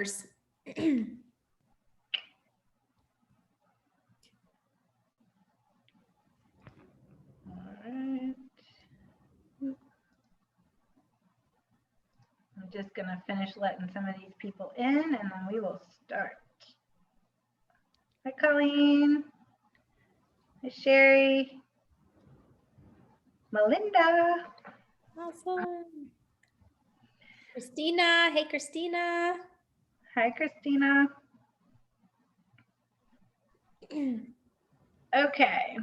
Alright. I'm just going to finish letting some of these people in and then we will start. Hi, Colleen. Hi, Sherry. Melinda. Awesome. Christina. Hey, Christina. Hi, Christina. Okay.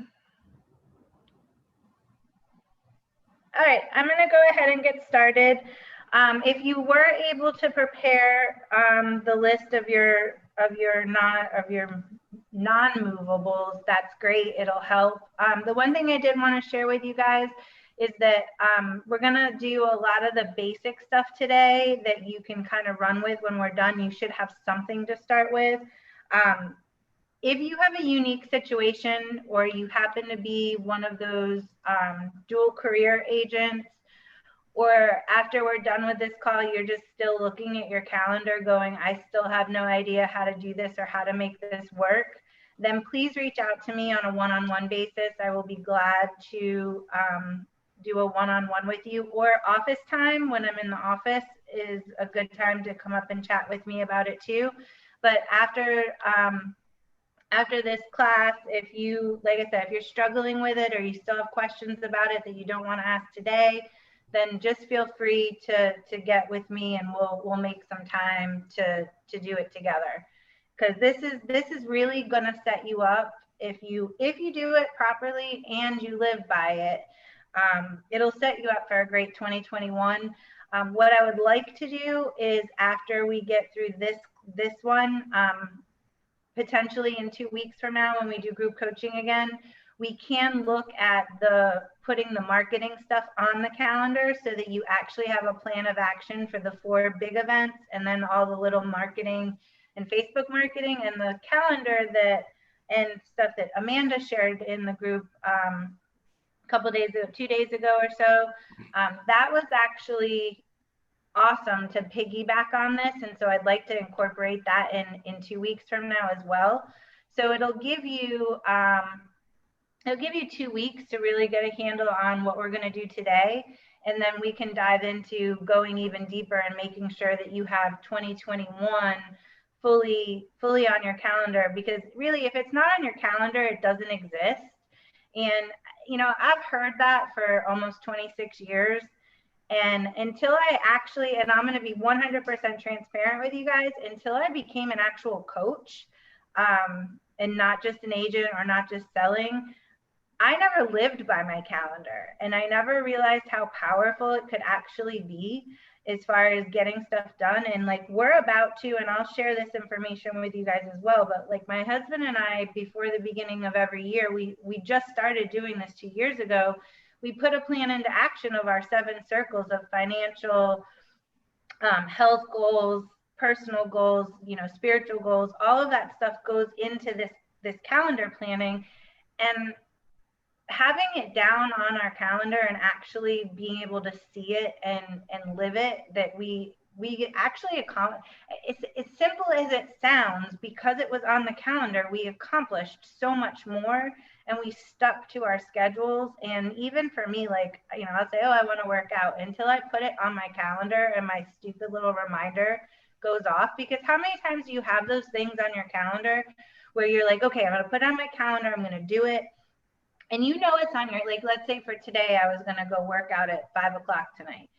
All right, I'm going to go ahead and get started. If you were able to prepare the list of your non-movables, that's great. It'll help. The one thing I did want to share with you guys is that we're going to do a lot of the basic stuff today that you can kind of run with when we're done. You should have something to start with. If you have a unique situation or you happen to be one of those dual career agents, or after we're done with this call, you're just still looking at your calendar going, I still have no idea how to do this or how to make this work, then please reach out to me on a one-on-one basis. I will be glad to do a one-on-one with you, or office time when I'm in the office is a good time to come up and chat with me about it too. But after this class, if you, like I said, if you're struggling with it or you still have questions about it that you don't want to ask today, then just feel free to get with me and we'll make some time to do it together. Because this is really going to set you up if you do it properly and you live by it. It'll set you up for a great 2021. What I would like to do is after we get through this one, potentially in 2 weeks from now when we do group coaching again, we can look at putting the marketing stuff on the calendar so that you actually have a plan of action for the 4 big events and then all the little marketing and Facebook marketing and the calendar and stuff that Amanda shared in the group a couple days ago, 2 days ago or so. That was actually awesome to piggyback on this, and so I'd like to incorporate that in 2 weeks from now as well. So it'll give you 2 weeks to really get a handle on what we're going to do today, and then we can dive into going even deeper and making sure that you have 2021 fully on your calendar, because really if it's not on your calendar, it doesn't exist. And you know, I've heard that for almost 26 years. And until I actually, and I'm going to be 100% transparent with you guys, until I became an actual coach and not just an agent or not just selling, I never lived by my calendar. And I never realized how powerful it could actually be as far as getting stuff done. And like we're about to, and I'll share this information with you guys as well, but like my husband and I, before the beginning of every year, we just started doing this 2 years ago. We put a plan into action of our 7 circles of financial, health goals, personal goals, you know, spiritual goals. All of that stuff goes into this calendar planning, and having it down on our calendar and actually being able to see it and live it, that we actually accomplish. It's as simple as it sounds. Because it was on the calendar, we accomplished so much more, and we stuck to our schedules. And even for me, like, you know, I'll say, oh, I want to work out, until I put it on my calendar and my stupid little reminder goes off. Because how many times do you have those things on your calendar where you're like, okay, I'm going to put it on my calendar, I'm going to do it, and you know it's on your, like, let's say for today, I was going to go work out at 5 o'clock tonight.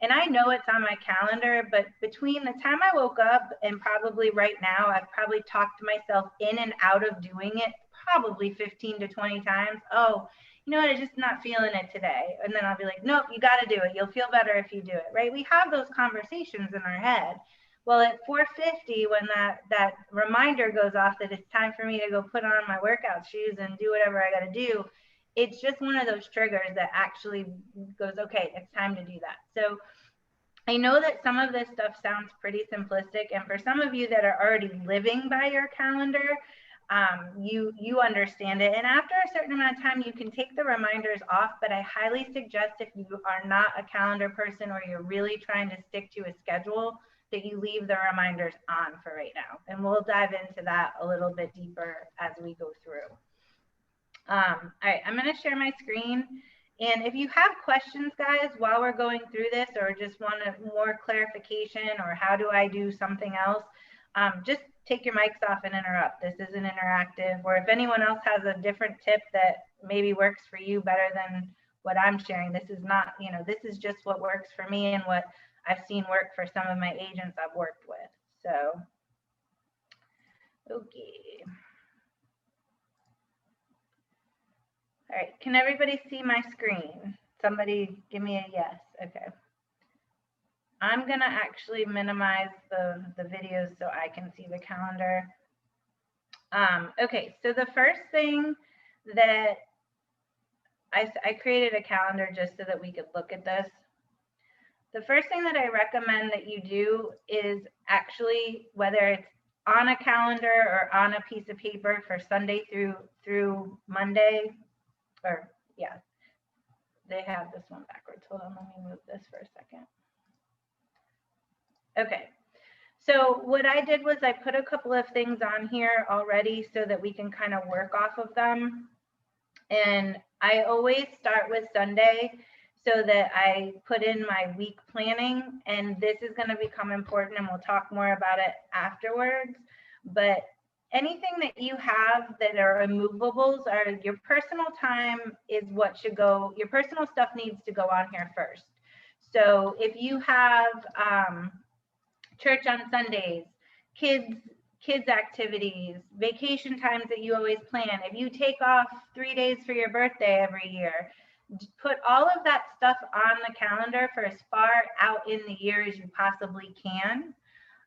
And I know it's on my calendar, but between the time I woke up and probably right now, I've probably talked myself in and out of doing it probably 15 to 20 times. Oh, you know what, I'm just not feeling it today. And then I'll be like, nope, you got to do it. You'll feel better if you do it, right? We have those conversations in our head. Well, at 4:50, when that reminder goes off that it's time for me to go put on my workout shoes and do whatever I got to do, it's just one of those triggers that actually goes, okay, it's time to do that. So I know that some of this stuff sounds pretty simplistic, and for some of you that are already living by your calendar, you understand it. And after a certain amount of time, you can take the reminders off, but I highly suggest, if you are not a calendar person or you're really trying to stick to a schedule, that you leave the reminders on for right now. And we'll dive into that a little bit deeper as we go through. All right, I'm going to share my screen. And if you have questions, guys, while we're going through this, or just want more clarification, or how do I do something else, just take your mics off and interrupt. This isn't interactive. Or if anyone else has a different tip that maybe works for you better than what I'm sharing, this is not, you know, this is just what works for me and what I've seen work for some of my agents I've worked with. So, okay. All right, can everybody see my screen? Somebody give me a yes. Okay. I'm gonna actually minimize the videos so I can see the calendar. Okay, so the first thing that I created a calendar just so that we could look at this. The first thing that I recommend that you do is actually, whether it's on a calendar or on a piece of paper for Sunday through Monday, or yeah, they have this one backwards. Hold on, let me move this for a second. Okay, so what I did was I put a couple of things on here already so that we can kind of work off of them. And I always start with Sunday so that I put in my week planning, and this is going to become important and we'll talk more about it afterwards. But anything that you have that are immovables, or your personal time is what should go, your personal stuff needs to go on here first. So if you have church on Sundays, kids activities, vacation times that you always plan, if you take off 3 days for your birthday every year, put all of that stuff on the calendar for as far out in the year as you possibly can.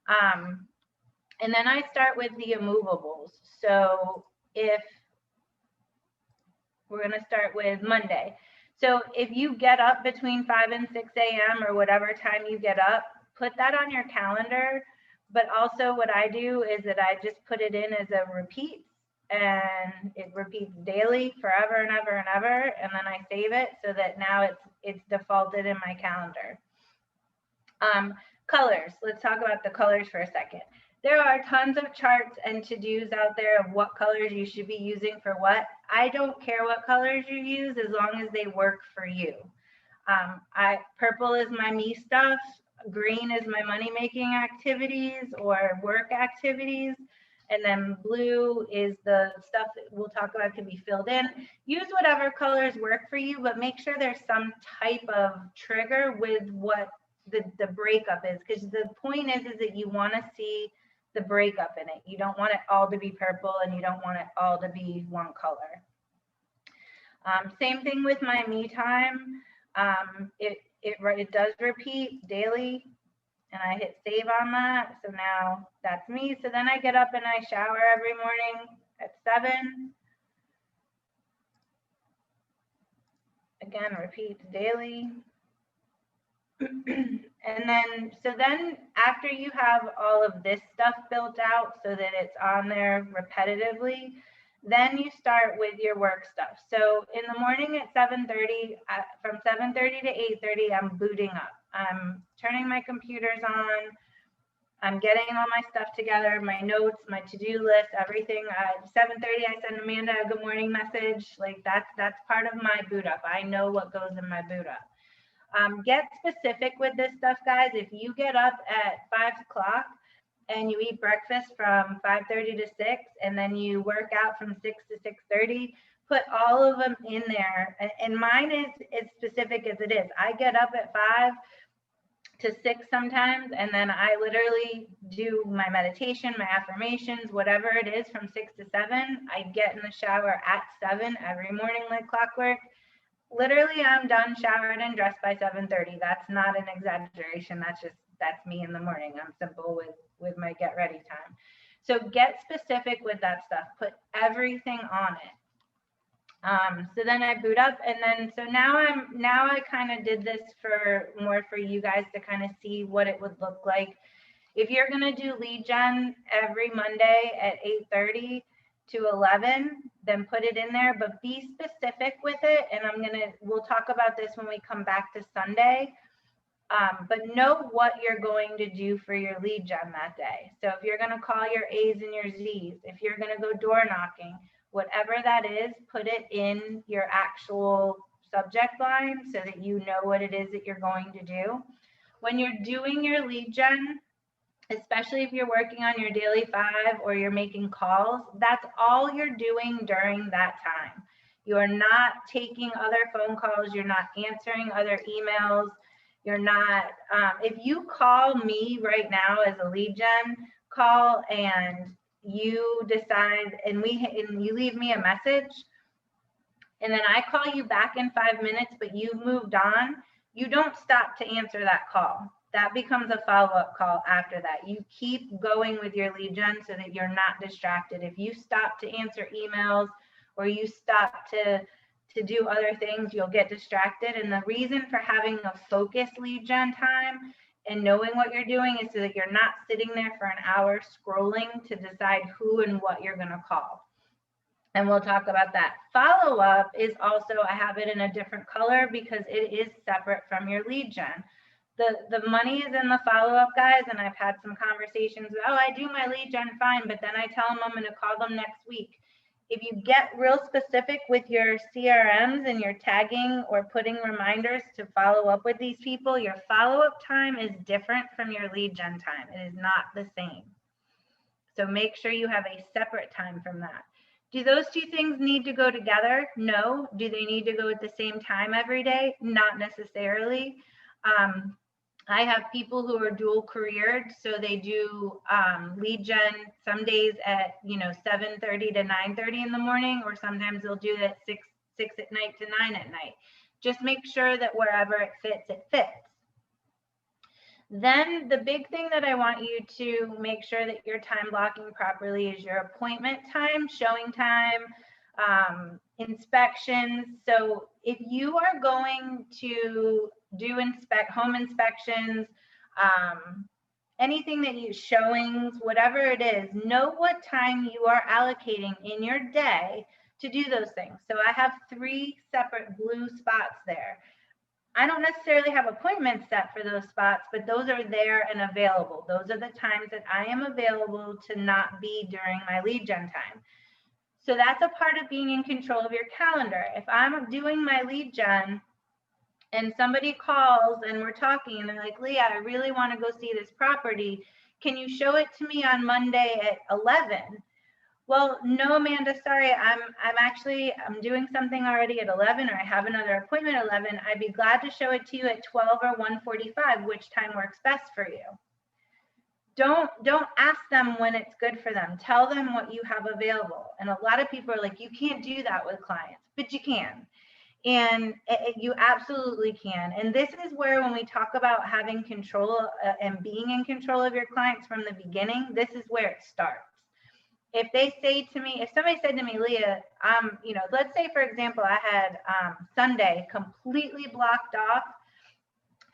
And then I start with the immovables. So if we're going to start with Monday. So if you get up between 5 and 6 a.m. or whatever time you get up, put that on your calendar. But also what I do is that I just put it in as a repeat, and it repeats daily forever and ever and ever. And then I save it so that now it's defaulted in my calendar. Colors. Let's talk about the colors for a second. There are tons of charts and to-dos out there of what colors you should be using for what. I don't care what colors you use as long as they work for you. Purple is my me stuff. Green is my money-making activities or work activities. And then blue is the stuff that we'll talk about can be filled in. Use whatever colors work for you, but make sure there's some type of trigger with what the breakup is, because the point is that you want to see the breakup in it. You don't want it all to be purple, and you don't want it all to be one color. Same thing with my me time. It does repeat daily, and I hit save on that. So now that's me. So then I get up and I shower every morning at 7. Again, repeats daily. And then after you have all of this stuff built out so that it's on there repetitively, then you start with your work stuff. So in the morning at 7:30, from 7:30 to 8:30, I'm booting up. I'm turning my computers on. I'm getting all my stuff together, my notes, my to-do list, everything. 7:30, I send Amanda a good morning message. Like that's part of my boot up. I know what goes in my boot up. Get specific with this stuff, guys. If you get up at 5 o'clock and you eat breakfast from 5:30 to 6, and then you work out from 6 to 6:30, put all of them in there. And mine is as specific as it is. I get up at 5 to 6 sometimes, and then I literally do my meditation, my affirmations, whatever it is, from 6 to 7. I get in the shower at 7 every morning like clockwork. Literally, I'm done, showered, and dressed by 7:30. That's not an exaggeration. That's me in the morning. I'm simple with my get ready time. So get specific with that stuff. Put everything on it. So then I boot up, and then so now I kind of did this more for you guys to kind of see what it would look like. If you're gonna do lead gen every Monday at 8:30 to 11, then put it in there, but be specific with it. And we'll talk about this when we come back to Sunday. but know what you're going to do for your lead gen that day. So if you're going to call your A's and your Z's, if you're going to go door knocking, whatever that is, put it in your actual subject line so that you know what it is that you're going to do. When you're doing your lead gen, especially if you're working on your daily 5 or you're making calls, that's all you're doing during that time. You are not taking other phone calls. You're not answering other emails. You're not, if you call me right now as a lead gen call and you decide and you leave me a message, and then I call you back in 5 minutes, but you've moved on, you don't stop to answer that call. That becomes a follow-up call after that. You keep going with your lead gen so that you're not distracted. If you stop to answer emails or you stop to do other things, you'll get distracted. And the reason for having a focused lead gen time and knowing what you're doing is so that you're not sitting there for an hour scrolling to decide who and what you're going to call. And we'll talk about that. Follow-up is also, I have it in a different color because it is separate from your lead gen. The money is in the follow-up, guys, and I've had some conversations, oh, I do my lead gen fine, but then I tell them I'm gonna call them next week. If you get real specific with your CRMs and your tagging or putting reminders to follow up with these people, your follow-up time is different from your lead gen time. It is not the same. So make sure you have a separate time from that. Do those two things need to go together? No. Do they need to go at the same time every day? Not necessarily. I have people who are dual careered, so they do lead gen some days at 7:30 to 9:30 in the morning, or sometimes they'll do it at 6 at night to 9 at night. Just make sure that wherever it fits, it fits. Then the big thing that I want you to make sure that you're time blocking properly is your appointment time, showing time, inspections. So if you are going to do home inspections, anything that you showings, whatever it is, know what time you are allocating in your day to do those things. So I have 3 separate blue spots there. I don't necessarily have appointments set for those spots, but those are there and available. Those are the times that I am available to not be during my lead gen time. So that's a part of being in control of your calendar. If I'm doing my lead gen and somebody calls and we're talking and they're like, Leah, I really want to go see this property. Can you show it to me on Monday at 11? Well, no, Amanda, sorry, I'm doing something already at 11, or I have another appointment at 11. I'd be glad to show it to you at 12 or 1:45, which time works best for you. Don't ask them when it's good for them. Tell them what you have available. And a lot of people are like, you can't do that with clients, but you can. And you absolutely can. And this is where, when we talk about having control and being in control of your clients from the beginning, this is where it starts. If they say to me, if somebody said to me, Leah, let's say, for example, I had Sunday completely blocked off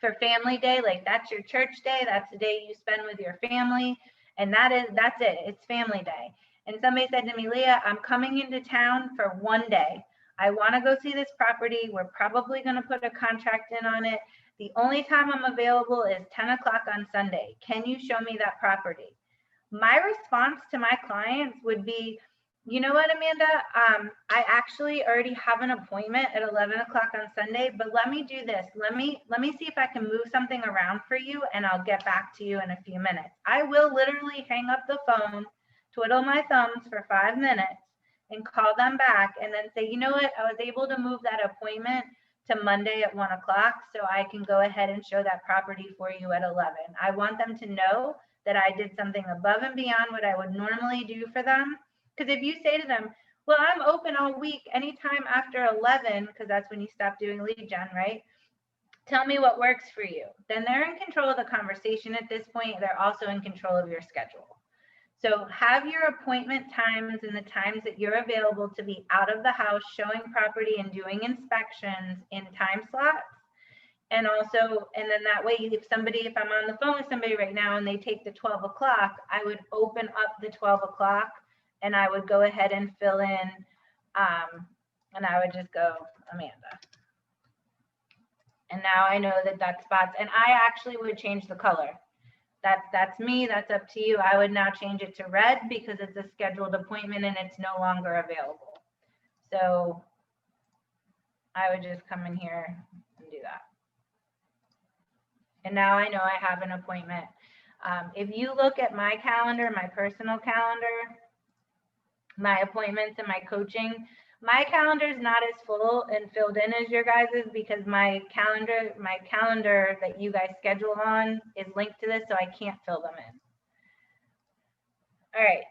for family day, like that's your church day, that's the day you spend with your family, and that's it, it's family day. And somebody said to me, Leah, I'm coming into town for 1 day. I want to go see this property. We're probably going to put a contract in on it. The only time I'm available is 10 o'clock on Sunday. Can you show me that property? My response to my clients would be, you know what, Amanda, I actually already have an appointment at 11 o'clock on Sunday, but let me do this. Let me see if I can move something around for you, and I'll get back to you in a few minutes. I will literally hang up the phone, twiddle my thumbs for 5 minutes, and call them back and then say, you know what, I was able to move that appointment to Monday at 1 o'clock so I can go ahead and show that property for you at 11. I want them to know that I did something above and beyond what I would normally do for them. Because if you say to them, well, I'm open all week, anytime after 11, because that's when you stop doing lead gen, right? Tell me what works for you. Then they're in control of the conversation at this point. They're also in control of your schedule. So have your appointment times and the times that you're available to be out of the house, showing property and doing inspections in time slots. And also, and then that way, if I'm on the phone with somebody right now and they take the 12 o'clock, I would open up the 12 o'clock and I would go ahead and fill in, and I would just go, Amanda. And now I know that that spot's, and I actually would change the color. That's me, that's up to you. I would now change it to red because it's a scheduled appointment and it's no longer available. So I would just come in here and do that. And now I know I have an appointment. If you look at my calendar, my personal calendar, my appointments and my coaching, my calendar is not as full and filled in as your guys's because my calendar that you guys schedule on is linked to this, so I can't fill them in. All right,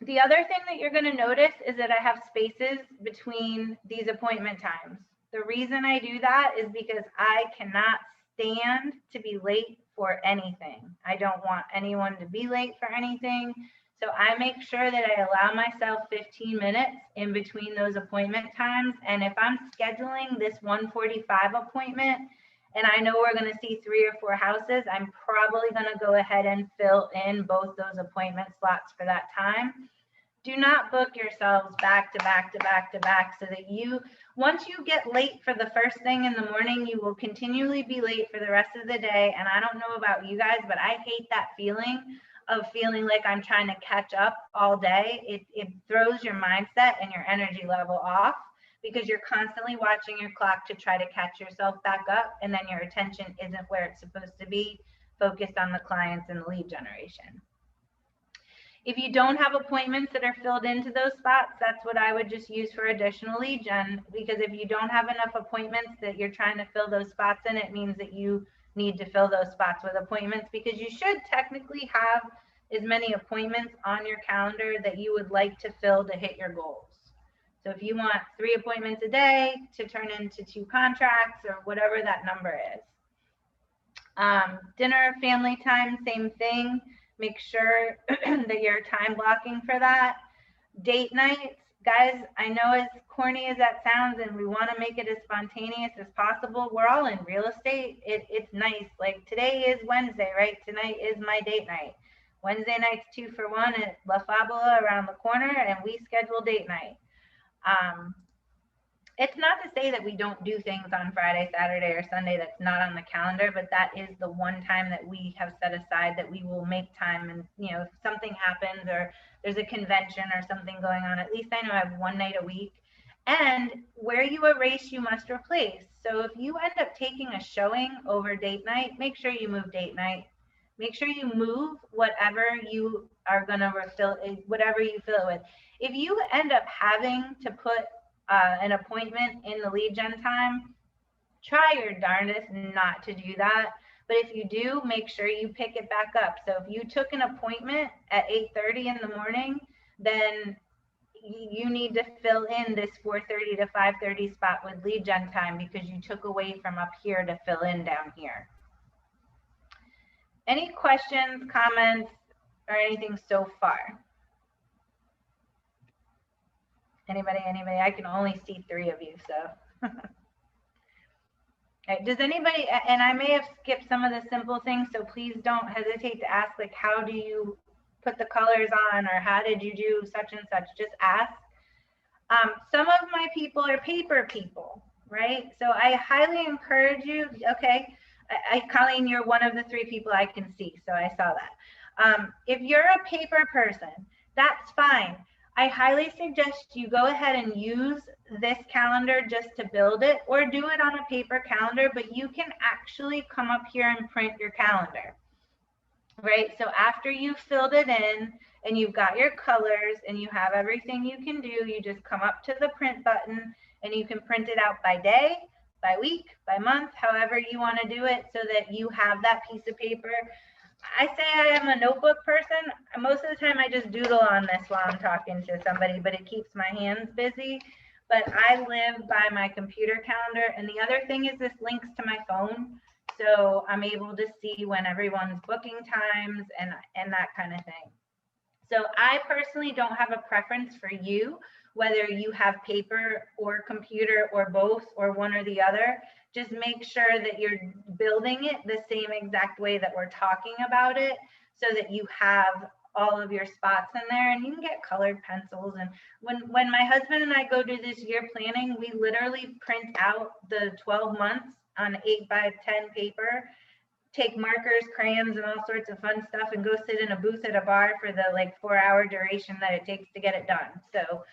the other thing that you're going to notice is that I have spaces between these appointment times. The reason I do that is because I cannot stand to be late for anything. I don't want anyone to be late for anything. So I make sure that I allow myself 15 minutes in between those appointment times. And if I'm scheduling this 1:45 appointment and I know we're going to see 3 or 4 houses, I'm probably going to go ahead and fill in both those appointment slots for that time. Do not book yourselves back to back to back to back so that once you get late for the first thing in the morning, you will continually be late for the rest of the day. And I don't know about you guys, but I hate that feeling of feeling like I'm trying to catch up all day. It throws your mindset and your energy level off because you're constantly watching your clock to try to catch yourself back up. And then your attention isn't where it's supposed to be, focused on the clients and the lead generation. If you don't have appointments that are filled into those spots, that's what I would just use for additional lead gen, because if you don't have enough appointments that you're trying to fill those spots in, it means that you need to fill those spots with appointments, because you should technically have as many appointments on your calendar that you would like to fill to hit your goals. So if you want 3 appointments a day to turn into 2 contracts or whatever that number is. Dinner, family time, same thing. Make sure that you're time blocking for that. Date nights, guys, I know as corny as that sounds and we want to make it as spontaneous as possible. We're all in real estate. It's nice. Like today is Wednesday, right? Tonight is my date night. Wednesday night's 2 for 1 at La Fabula around the corner, and we schedule date night. It's not to say that we don't do things on Friday, Saturday, or Sunday that's not on the calendar, but that is the one time that we have set aside that we will make time. And, you know, if something happens or there's a convention or something going on, at least I know I have 1 night a week. And where you erase, you must replace. So if you end up taking a showing over date night, make sure you move date night. Make sure you move whatever you are going to refill, whatever you fill it with. If you end up having to put an appointment in the lead gen time, try your darndest not to do that. But if you do, make sure you pick it back up. So if you took an appointment at 8:30 in the morning, then you need to fill in this 4:30 to 5:30 spot with lead gen time because you took away from up here to fill in down here. Any questions, comments, or anything so far? Anybody? I can only see 3 of you, so. Okay. Does anybody, and I may have skipped some of the simple things, so please don't hesitate to ask, like, how do you put the colors on, or how did you do such and such? Just ask. Some of my people are paper people, right? So I highly encourage you, okay, Colleen, you're one of the 3 people I can see, so I saw that. If you're a paper person, that's fine. I highly suggest you go ahead and use this calendar just to build it, or do it on a paper calendar, but you can actually come up here and print your calendar, right? So after you've filled it in and you've got your colors and you have everything you can do, you just come up to the print button and you can print it out by day, by week, by month, however you want to do it, so that you have that piece of paper. I say I am a notebook person. Most of the time I just doodle on this while I'm talking to somebody, but it keeps my hands busy. But I live by my computer calendar. And the other thing is this links to my phone. So I'm able to see when everyone's booking times and that kind of thing. So I personally don't have a preference for you, whether you have paper or computer or both or one or the other. Just make sure that you're building it the same exact way that we're talking about it, so that you have all of your spots in there, and you can get colored pencils. And when my husband and I go do this year planning, we literally print out the 12 months on 8x10 paper, take markers, crayons, and all sorts of fun stuff, and go sit in a booth at a bar for the like 4-hour duration that it takes to get it done. So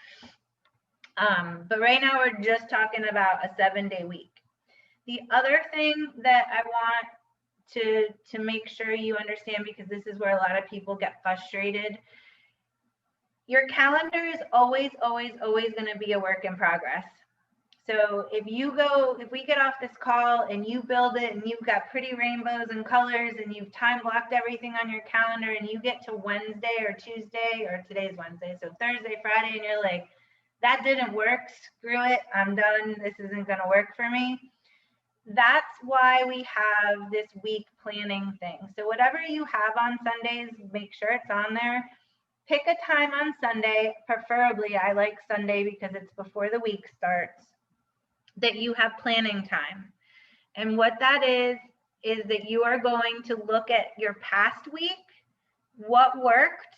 but right now we're just talking about a 7-day week. The other thing that I want to make sure you understand, because this is where a lot of people get frustrated, your calendar is always going to be a work in progress. So if we get off this call and you build it and you've got pretty rainbows and colors and you've time blocked everything on your calendar, and you get to Wednesday or Tuesday, or today's Wednesday, so Thursday, Friday, and you're like, that didn't work, screw it, I'm done, this isn't going to work for me. That's why we have this week planning thing. So whatever you have on Sundays, make sure it's on there. Pick a time on Sunday, preferably I like Sunday because it's before the week starts, that you have planning time. And what that is that you are going to look at your past week, what worked,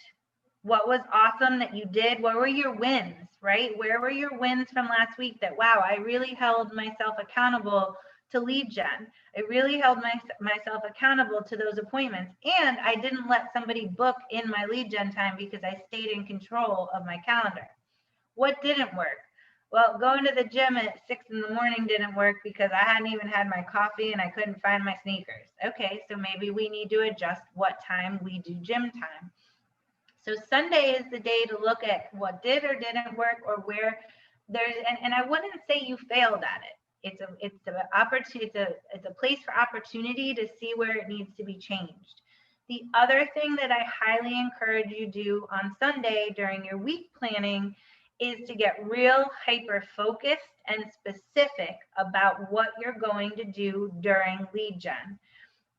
what was awesome that you did, what were your wins, right? Where were your wins from last week that, wow, I really held myself accountable to lead gen. I really held myself accountable to those appointments. And I didn't let somebody book in my lead gen time because I stayed in control of my calendar. What didn't work? Well, going to the gym at 6 in the morning didn't work because I hadn't even had my coffee and I couldn't find my sneakers. Okay, so maybe we need to adjust what time we do gym time. So Sunday is the day to look at what did or didn't work, or where there's, and I wouldn't say you failed at it. It's a place for opportunity to see where it needs to be changed. The other thing that I highly encourage you do on Sunday during your week planning is to get real hyper focused and specific about what you're going to do during lead gen.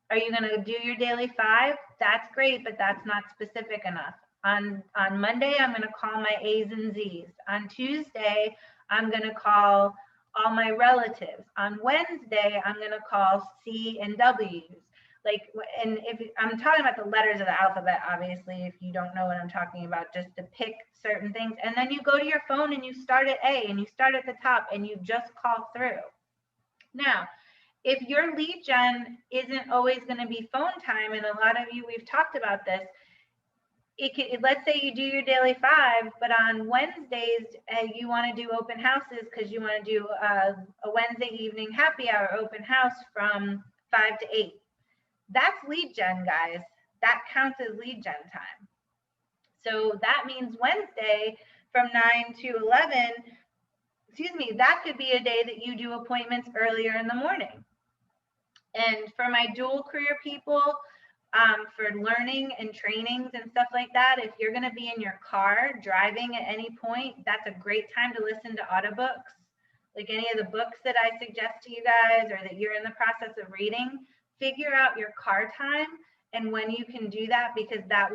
Are you going to do your daily 5? That's great, but that's not specific enough. On Monday, I'm going to call my A's and Z's. On Tuesday, I'm going to call all my relatives. On Wednesday, I'm going to call C and W's. Like, and if I'm talking about the letters of the alphabet, obviously, if you don't know what I'm talking about, just to pick certain things. And then you go to your phone and you start at A and you start at the top and you just call through. Now, if your lead gen isn't always going to be phone time, and a lot of you, we've talked about this, let's say you do your daily 5, but on Wednesdays you want to do open houses because you want to do a Wednesday evening happy hour open house from 5 to 8. That's lead gen, guys. That counts as lead gen time. So that means Wednesday from 9 to 11, that could be a day that you do appointments earlier in the morning. And for my dual career people, for learning and trainings and stuff like that, if you're going to be in your car driving at any point, that's a great time to listen to audiobooks. Like any of the books that I suggest to you guys, or that you're in the process of reading, figure out your car time and when you can do that, because that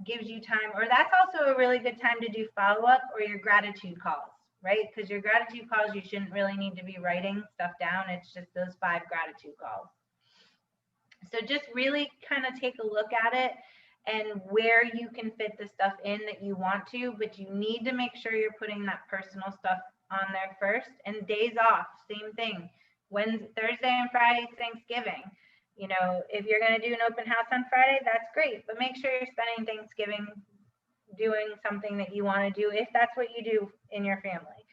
gives you time. Or that's also a really good time to do follow-up or your gratitude calls, right? Because your gratitude calls, you shouldn't really need to be writing stuff down. It's just those 5 gratitude calls. So just really kind of take a look at it and where you can fit the stuff in that you want to, but you need to make sure you're putting that personal stuff on there first. And days off, same thing. Thursday and Friday, Thanksgiving. You know, if you're going to do an open house on Friday, that's great, but make sure you're spending Thanksgiving doing something that you want to do, if that's what you do in your family.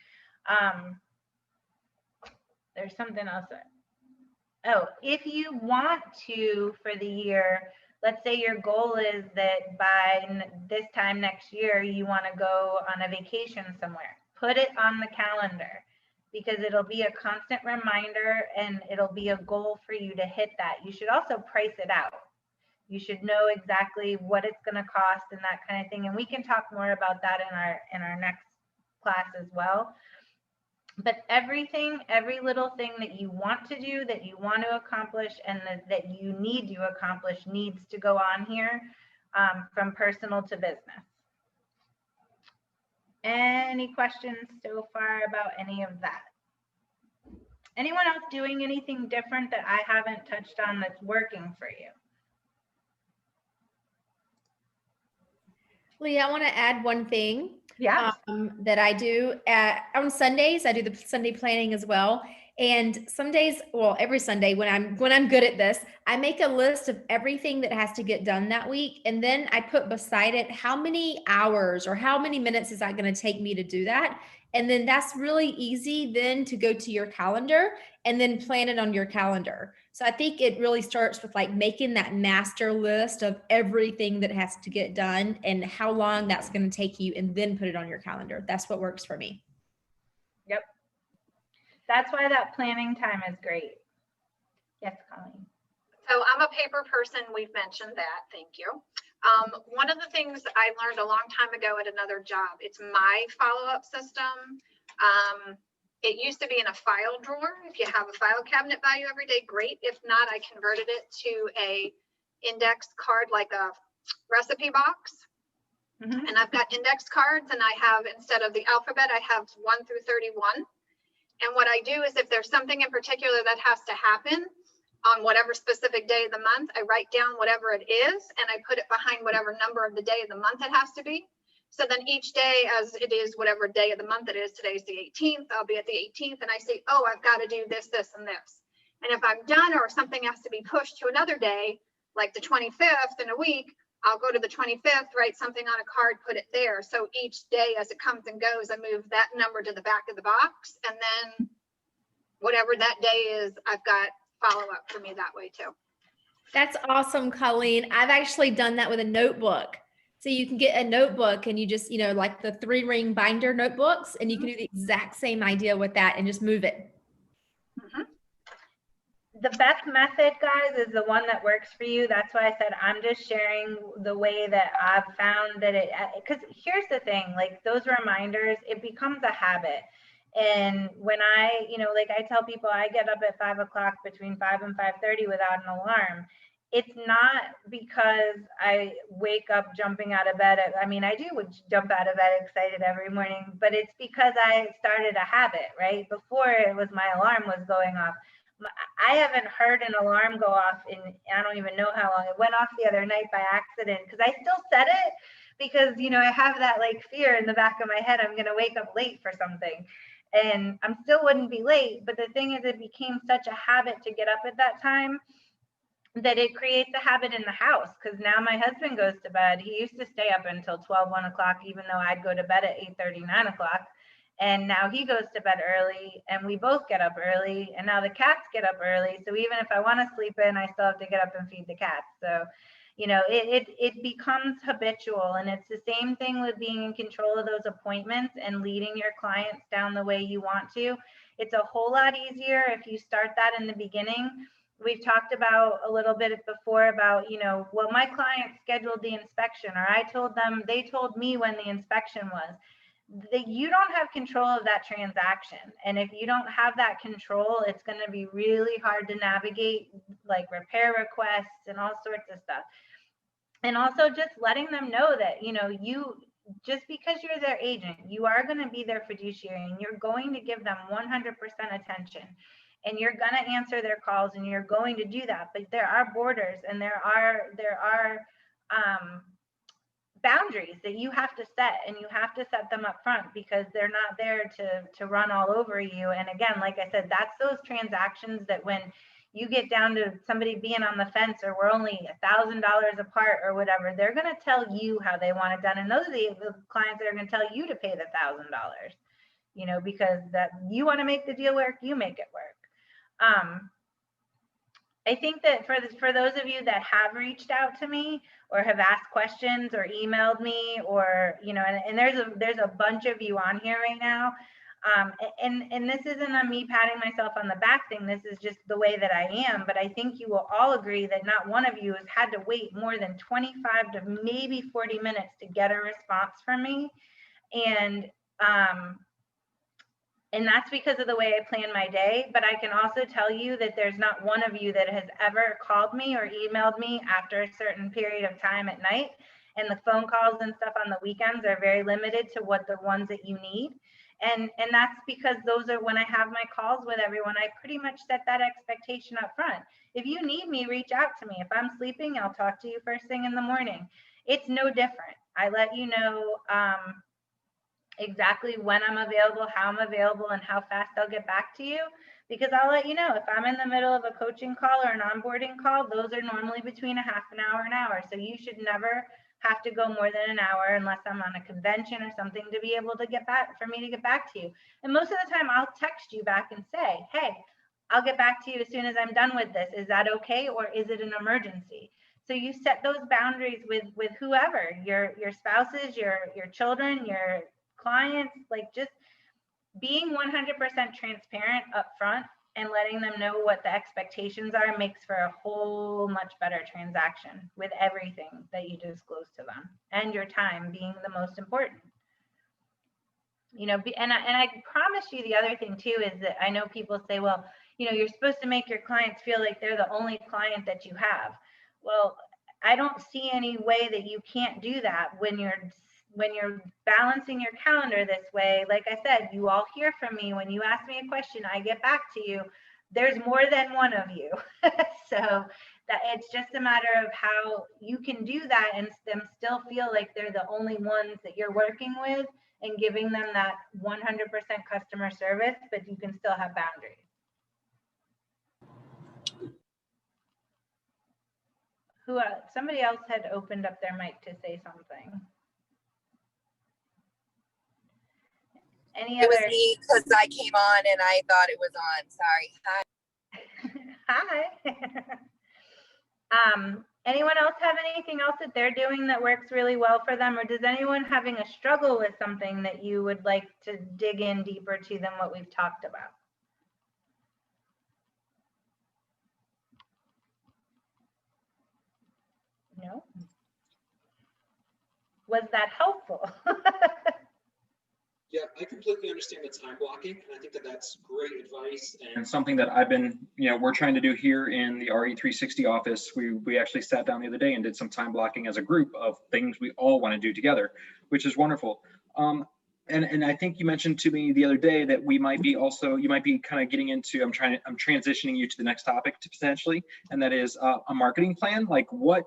There's something else. Oh, if you want to, for the year, let's say your goal is that by this time next year, you want to go on a vacation somewhere, put it on the calendar, because it'll be a constant reminder and it'll be a goal for you to hit that. You should also price it out. You should know exactly what it's going to cost and that kind of thing. And we can talk more about that in our next class as well. But every little thing that you want to do, that you want to accomplish, and that you need to accomplish needs to go on here, from personal to business. Any questions so far about any of that? Anyone else doing anything different that I haven't touched on that's working for you? Leah, I want to add one thing Yeah. that I do on Sundays. I do the Sunday planning as well. And some days, well, every Sunday when I'm good at this, I make a list of everything that has to get done that week, and then I put beside it how many hours or how many minutes is that going to take me to do that. And then that's really easy then to go to your calendar and then plan it on your calendar. So I think it really starts with like making that master list of everything that has to get done and how long that's going to take you, and then put it on your calendar. That's what works for me. Yep. That's why that planning time is great. Yes, Colleen. So I'm a paper person. We've mentioned that. Thank you. One of the things I learned a long time ago at another job, it's my follow-up system. It used to be in a file drawer. If you have a file cabinet value every day, great. If not, I converted it to a index card, like a recipe box. Mm-hmm. And I've got index cards, and I have, instead of the alphabet, I have 1 through 31. And what I do is if there's something in particular that has to happen on whatever specific day of the month, I write down whatever it is, and I put it behind whatever number of the day of the month it has to be. So then each day, as it is whatever day of the month it is, today's the 18th, I'll be at the 18th, and I say, oh, I've got to do this, this, and this. And if I'm done or something has to be pushed to another day, like the 25th in a week, I'll go to the 25th, write something on a card, put it there. So each day as it comes and goes, I move that number to the back of the box, and then whatever that day is, I've got follow up for me that way too. That's awesome, Colleen. I've actually done that with a notebook. So you can get a notebook and you just, like the 3-ring binder notebooks, and you can do the exact same idea with that and just move it. Mm-hmm. The best method, guys, is the one that works for you. That's why I said I'm just sharing the way that I've found that because here's the thing, like those reminders, it becomes a habit. And when I, like I tell people, I get up at 5 o'clock, between 5 and 5:30 without an alarm. It's not because I wake up jumping out of bed. I mean, I do jump out of bed excited every morning, but it's because I started a habit, right? Before it was my alarm was going off. I haven't heard an alarm go off in, I don't even know how long. It went off the other night by accident because I still set it because, I have that like fear in the back of my head. I'm going to wake up late for something, and I'm still wouldn't be late. But the thing is, it became such a habit to get up at that time that it creates a habit in the house. Because now my husband goes to bed. He used to stay up until 12, 1 o'clock, even though I'd go to bed at 8:30, 9 o'clock. And now he goes to bed early, and we both get up early, and now the cats get up early. So even if I want to sleep in, I still have to get up and feed the cats. So, it becomes habitual. And it's the same thing with being in control of those appointments and leading your clients down the way you want to. It's a whole lot easier if you start that in the beginning. We've talked about a little bit before about, well, my client scheduled the inspection, or they told me when the inspection was. That you don't have control of that transaction. And if you don't have that control, it's going to be really hard to navigate, like repair requests and all sorts of stuff. And also just letting them know that, you, just because you're their agent, you are going to be their fiduciary, and you're going to give them 100% attention, and you're going to answer their calls, and you're going to do that. But there are borders, and there are boundaries that you have to set, and you have to set them up front, because they're not there to run all over you. And again, like I said, that's those transactions that when you get down to somebody being on the fence, or we're only $1,000 apart or whatever, they're going to tell you how they want it done. And those are the clients that are going to tell you to pay the $1,000, because that you want to make the deal work, you make it work. I think that for those of you that have reached out to me or have asked questions or emailed me, or, and there's a bunch of you on here right now. And this isn't a me patting myself on the back thing. This is just the way that I am. But I think you will all agree that not one of you has had to wait more than 25 to maybe 40 minutes to get a response from me. And that's because of the way I plan my day. But I can also tell you that there's not one of you that has ever called me or emailed me after a certain period of time at night. And the phone calls and stuff on the weekends are very limited to what the ones that you need. And that's because those are when I have my calls with everyone, I pretty much set that expectation up front. If you need me, reach out to me. If I'm sleeping, I'll talk to you first thing in the morning. It's no different. I let you know exactly when I'm available, how I'm available, and how fast I'll get back to you. Because I'll let you know if I'm in the middle of a coaching call or an onboarding call, those are normally between a half an hour, an hour. So you should never have to go more than an hour unless I'm on a convention or something to be able to get back, for me to get back to you. And most of the time I'll text you back and say, hey, I'll get back to you as soon as I'm done with this. Is that okay? Or is it an emergency? So you set those boundaries with whoever, your spouses, your children, your clients, like just being 100% transparent up front and letting them know what the expectations are makes for a whole much better transaction with everything that you disclose to them, and your time being the most important. You know, and I promise you the other thing too is that I know people say, well, you know, you're supposed to make your clients feel like they're the only client that you have. Well, I don't see any way that you can't do that when you're balancing your calendar this way. Like I said, you all hear from me. When you ask me a question, I get back to you. There's more than one of you. So that it's just a matter of how you can do that and them still feel like they're the only ones that you're working with, and giving them that 100% customer service, but you can still have boundaries. Who somebody else had opened up their mic to say something. Any It other? was me because I came on and I thought it was on. Sorry. Hi. Anyone else have anything else that they're doing that works really well for them, or does anyone having a struggle with something that you would like to dig in deeper to than what we've talked about? No? Was that helpful? Yeah, I completely understand the time blocking, and I think that that's great advice. And something that I've been, we're trying to do here in the RE360 office. We actually sat down the other day and did some time blocking as a group of things we all want to do together, which is wonderful. And I think you mentioned to me the other day that you might be kind of getting into, I'm transitioning you to the next topic to potentially, and that is a marketing plan. Like what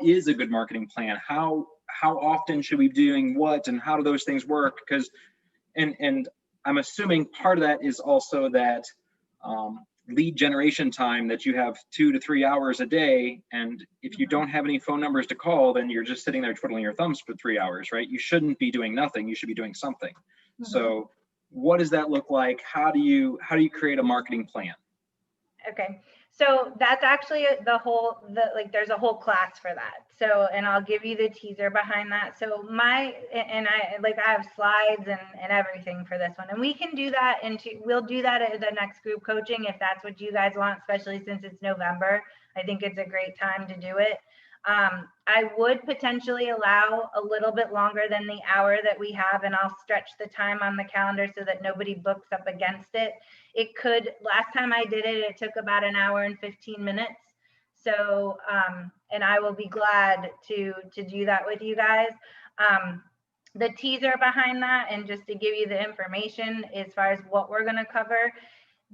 is a good marketing plan? How often should we be doing what, and how do those things work? Because and I'm assuming part of that is also that lead generation time, that you have 2 to 3 hours a day. And if you don't have any phone numbers to call, then you're just sitting there twiddling your thumbs for 3 hours, right? You shouldn't be doing nothing. You should be doing something. Mm-hmm. So what does that look like? How do you create a marketing plan? Okay. So that's actually there's a whole class for that. So, and I'll give you the teaser behind that. So I have slides and everything for this one, and we can do that we'll do that at the next group coaching if that's what you guys want, especially since it's November. I think it's a great time to do it. I would potentially allow a little bit longer than the hour that we have, and I'll stretch the time on the calendar so that nobody books up against it. It could, last time I did it, it took about an hour and 15 minutes. So, and I will be glad to do that with you guys. The teaser behind that, and just to give you the information as far as what we're going to cover,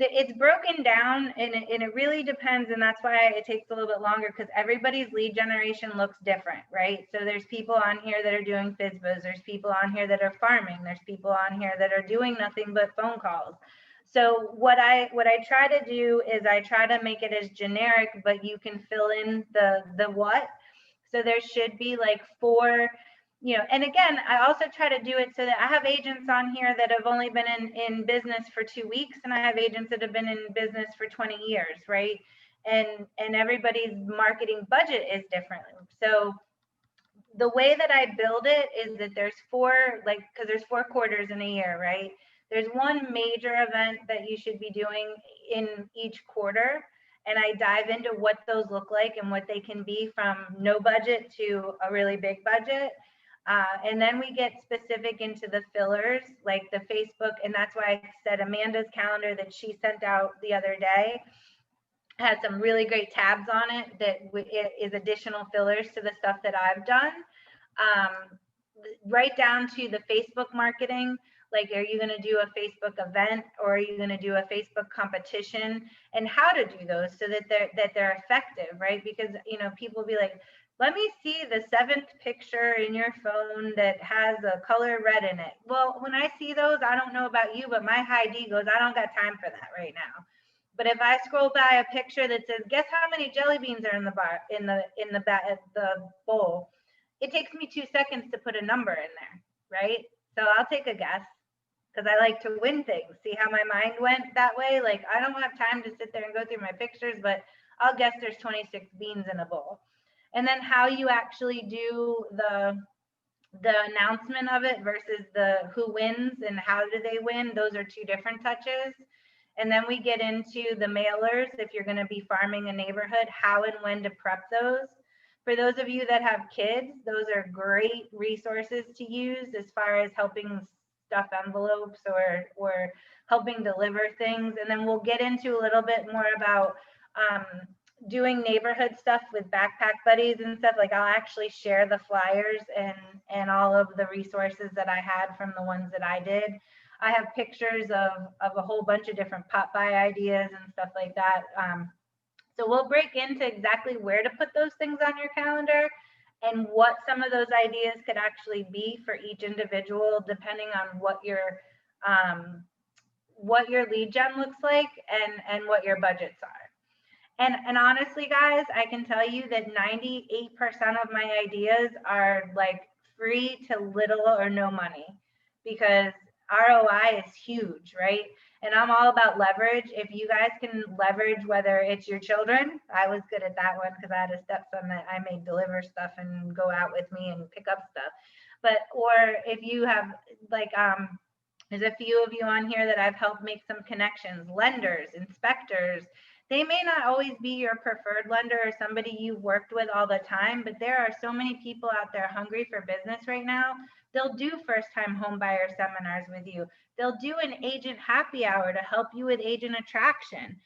it's broken down, and it really depends, and that's why it takes a little bit longer, because everybody's lead generation looks different, right? So there's people on here that are doing FSBOs, there's people on here that are farming, there's people on here that are doing nothing but phone calls. So what I try to do is I try to make it as generic, but you can fill in the what. So there should be like 4. And again, I also try to do it so that I have agents on here that have only been in business for 2 weeks, and I have agents that have been in business for 20 years, right? And everybody's marketing budget is different. So the way that I build it is that there's 4, because there's 4 quarters in a year, right? There's one major event that you should be doing in each quarter, and I dive into what those look like and what they can be, from no budget to a really big budget. And then we get specific into the fillers, like the Facebook, and that's why I said Amanda's calendar that she sent out the other day has some really great tabs on it that it is additional fillers to the stuff that I've done, right down to the Facebook marketing. Like, are you going to do a Facebook event, or are you going to do a Facebook competition, and how to do those so that they're effective, right? Because people be like, let me see the 7th picture in your phone that has a color red in it. Well, when I see those, I don't know about you, but my high D goes, I don't got time for that right now. But if I scroll by a picture that says, guess how many jelly beans are in the bar, in the bowl, it takes me 2 seconds to put a number in there, right? So I'll take a guess because I like to win things. See how my mind went that way? Like, I don't have time to sit there and go through my pictures, but I'll guess there's 26 beans in a bowl. And then how you actually do the announcement of it versus the who wins and how do they win, those are 2 different touches. And then we get into the mailers. If you're going to be farming a neighborhood, how and when to prep those. For those of you that have kids, those are great resources to use as far as helping stuff envelopes or helping deliver things. And then we'll get into a little bit more about doing neighborhood stuff with backpack buddies and stuff. Like, I'll actually share the flyers and all of the resources that I had from the ones that I did. I have pictures of a whole bunch of different pop by ideas and stuff like that. So we'll break into exactly where to put those things on your calendar and what some of those ideas could actually be for each individual, depending on what your lead gen looks like and what your budgets are. And honestly, guys, I can tell you that 98% of my ideas are like free to little or no money, because ROI is huge, right? And I'm all about leverage. If you guys can leverage, whether it's your children, I was good at that one because I had a stepson that I made deliver stuff and go out with me and pick up stuff. But, or if you have like, there's a few of you on here that I've helped make some connections, lenders, inspectors. They may not always be your preferred lender or somebody you've worked with all the time, but there are so many people out there hungry for business right now. They'll do first-time home buyer seminars with you. They'll do an agent happy hour to help you with agent attraction.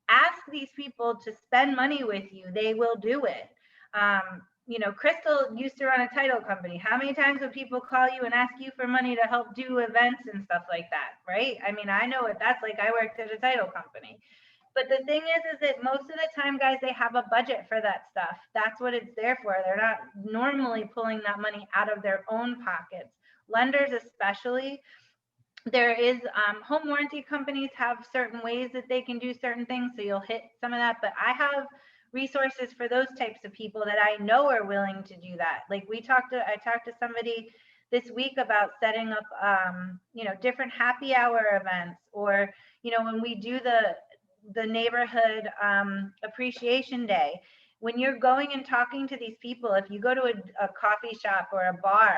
Ask these people to spend money with you. They will do it. You know, Crystal used to run a title company. How many times would people call you and ask you for money to help do events and stuff like that, right? I mean, I know what that's like. I worked at a title company. But the thing is that most of the time, guys, they have a budget for that stuff. That's what it's there for. They're not normally pulling that money out of their own pockets. Lenders especially, there is home warranty companies have certain ways that they can do certain things, so you'll hit some of that. But I have resources for those types of people that I know are willing to do that. Like I talked to somebody this week about setting up you know, different happy hour events, or you know, when we do the neighborhood appreciation day, when you're going and talking to these people, if you go to a coffee shop or a bar,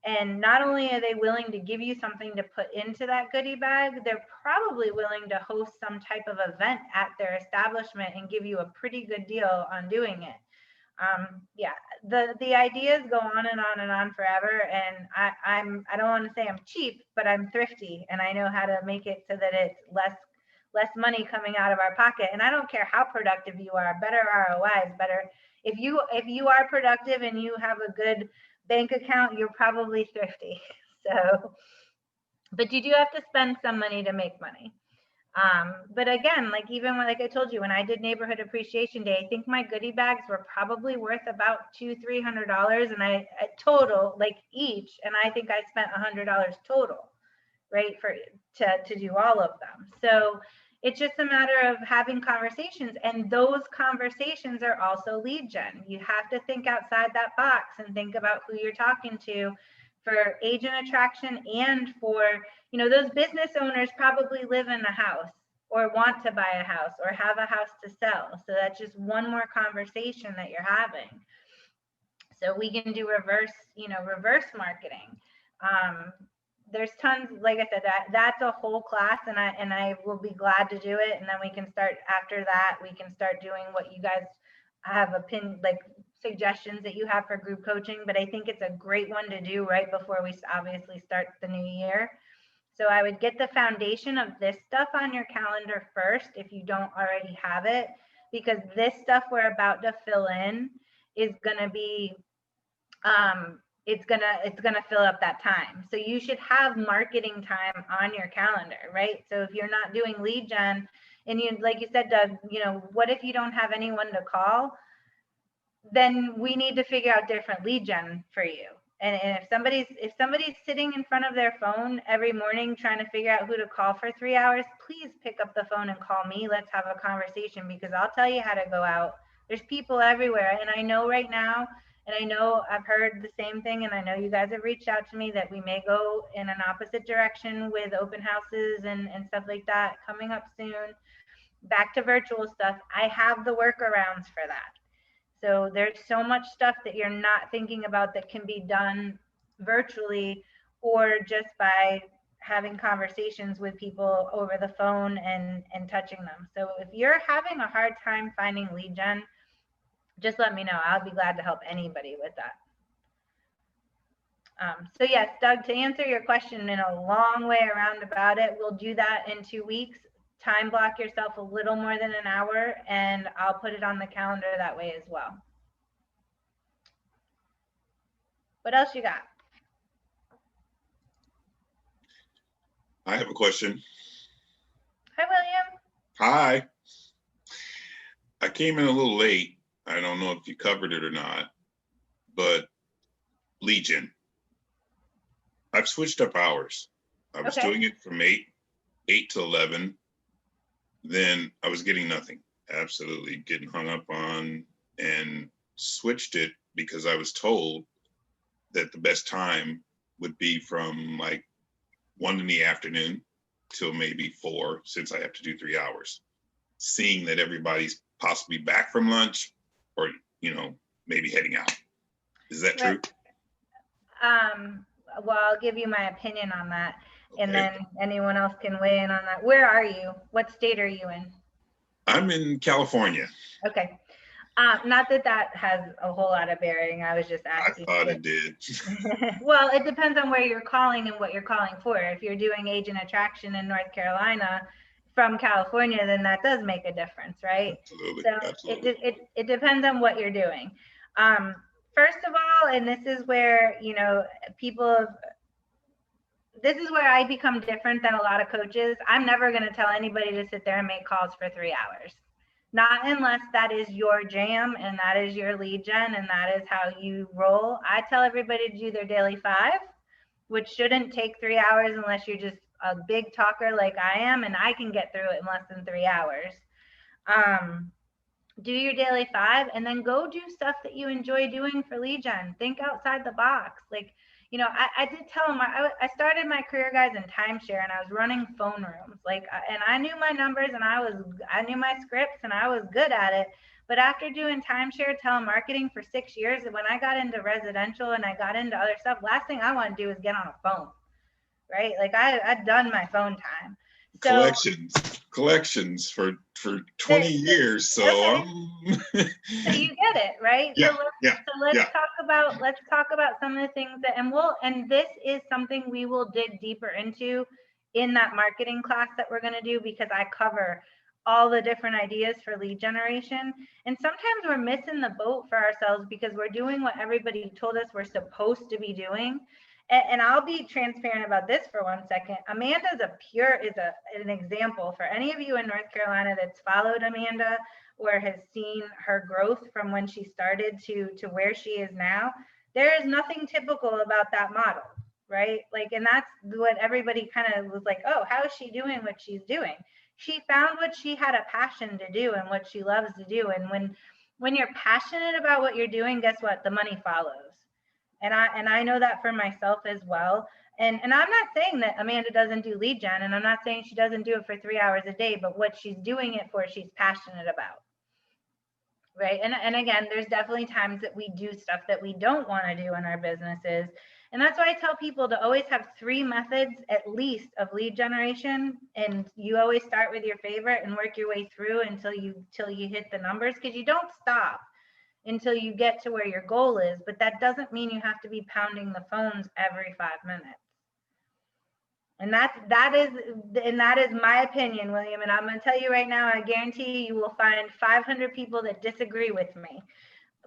and not only are they willing to give you something to put into that goodie bag, they're probably willing to host some type of event at their establishment and give you a pretty good deal on doing it. Yeah, the ideas go on and on and on forever. And I don't want to say I'm cheap, but I'm thrifty, and I know how to make it so that it's less money coming out of our pocket. And I don't care how productive you are, better ROI is better. If you are productive and you have a good bank account, you're probably thrifty. So, but you do have to spend some money to make money. But again, like even when, like I told you, when I did neighborhood appreciation day, I think my goodie bags were probably worth about $200-300, and I total, like each, and I think I spent $100 total, right, for to do all of them. So it's just a matter of having conversations, and those conversations are also lead gen. You have to think outside that box and think about who you're talking to for agent attraction, and for, you know, those business owners probably live in a house or want to buy a house or have a house to sell. So that's just one more conversation that you're having. So we can do reverse marketing. There's tons, like I said, that's a whole class, and I will be glad to do it. And then we can start after that. We can start doing what you guys have like suggestions that you have for group coaching. But I think it's a great one to do right before we obviously start the new year. So I would get the foundation of this stuff on your calendar first if you don't already have it, because this stuff we're about to fill in is gonna be it's gonna fill up that time. So you should have marketing time on your calendar, right? So if you're not doing lead gen, and you, like you said, Doug, you know, what if you don't have anyone to call? then we need to figure out different lead gen for you. And if somebody's sitting in front of their phone every morning trying to figure out who to call for 3 hours, please pick up the phone and call me. Let's have a conversation, because I'll tell you how to go out. There's people everywhere. And I know right now, and I know I've heard the same thing, and I know you guys have reached out to me that we may go in an opposite direction with open houses and stuff like that coming up soon. Back to virtual stuff. I have the workarounds for that. So there's so much stuff that you're not thinking about that can be done virtually or just by having conversations with people over the phone and touching them. So if you're having a hard time finding lead gen, just let me know. I'll be glad to help anybody with that. So yes, Doug, to answer your question in a long way around about it, we'll do that in 2 weeks. Time block yourself a little more than an hour, and I'll put it on the calendar that way as well. What else you got? I have a question. Hi, William. Hi. I came in a little late. I don't know if you covered it or not, but Legion. I've switched up hours. I was doing it from 8 to 11. Then I was getting nothing, absolutely getting hung up on, and switched it because I was told that the best time would be from like 1 in the afternoon till maybe 4, since I have to do 3 hours, seeing that everybody's possibly back from lunch or, you know, maybe heading out. Is that true? Well, I'll give you my opinion on that, and then anyone else can weigh in on that. Where are you? What state are you in? I'm in California. Okay. Not that that has a whole lot of bearing. I was just asking. I thought it did. Well, it depends on where you're calling and what you're calling for. If you're doing agent attraction in North Carolina from California, then that does make a difference, right? Absolutely. So Absolutely. it depends on what you're doing. First of all, and this is where, you know, this is where I become different than a lot of coaches. I'm never going to tell anybody to sit there and make calls for 3 hours. Not unless that is your jam and that is your lead gen and that is how you roll. I tell everybody to do their daily 5, which shouldn't take 3 hours unless you're just a big talker like I am, and I can get through it in less than 3 hours. Do your daily 5 and then go do stuff that you enjoy doing for lead gen. Think outside the box. Like, you know, I did tell them, I started my career, guys, in timeshare, and I was running phone rooms. Like, and I knew my numbers and I knew my scripts and I was good at it. But after doing timeshare telemarketing for 6 years, and when I got into residential and I got into other stuff, last thing I want to do is get on a phone, right? Like I'd done my phone time. So, collections for 20 years. So, okay. So you get it, right? Yeah, so let's talk about some of the things that, and this is something we will dig deeper into in that marketing class that we're going to do, because I cover all the different ideas for lead generation. And sometimes we're missing the boat for ourselves because we're doing what everybody told us we're supposed to be doing. And I'll be transparent about this for 1 second. Amanda's an example for any of you in North Carolina that's followed Amanda or has seen her growth from when she started to where she is now. There is nothing typical about that model, right? Like, and that's what everybody kind of was like, oh, how is she doing what she's doing? She found what she had a passion to do and what she loves to do. And when you're passionate about what you're doing, guess what? The money follows. And I know that for myself as well. And I'm not saying that Amanda doesn't do lead gen, and I'm not saying she doesn't do it for 3 hours a day, but what she's doing it for, she's passionate about. Right. And again, there's definitely times that we do stuff that we don't want to do in our businesses. And that's why I tell people to always have 3 methods at least of lead generation. And you always start with your favorite and work your way through until you hit the numbers, because you don't stop until you get to where your goal is. But that doesn't mean you have to be pounding the phones every 5 minutes. And that is my opinion, William. And I'm going to tell you right now, I guarantee you will find 500 people that disagree with me.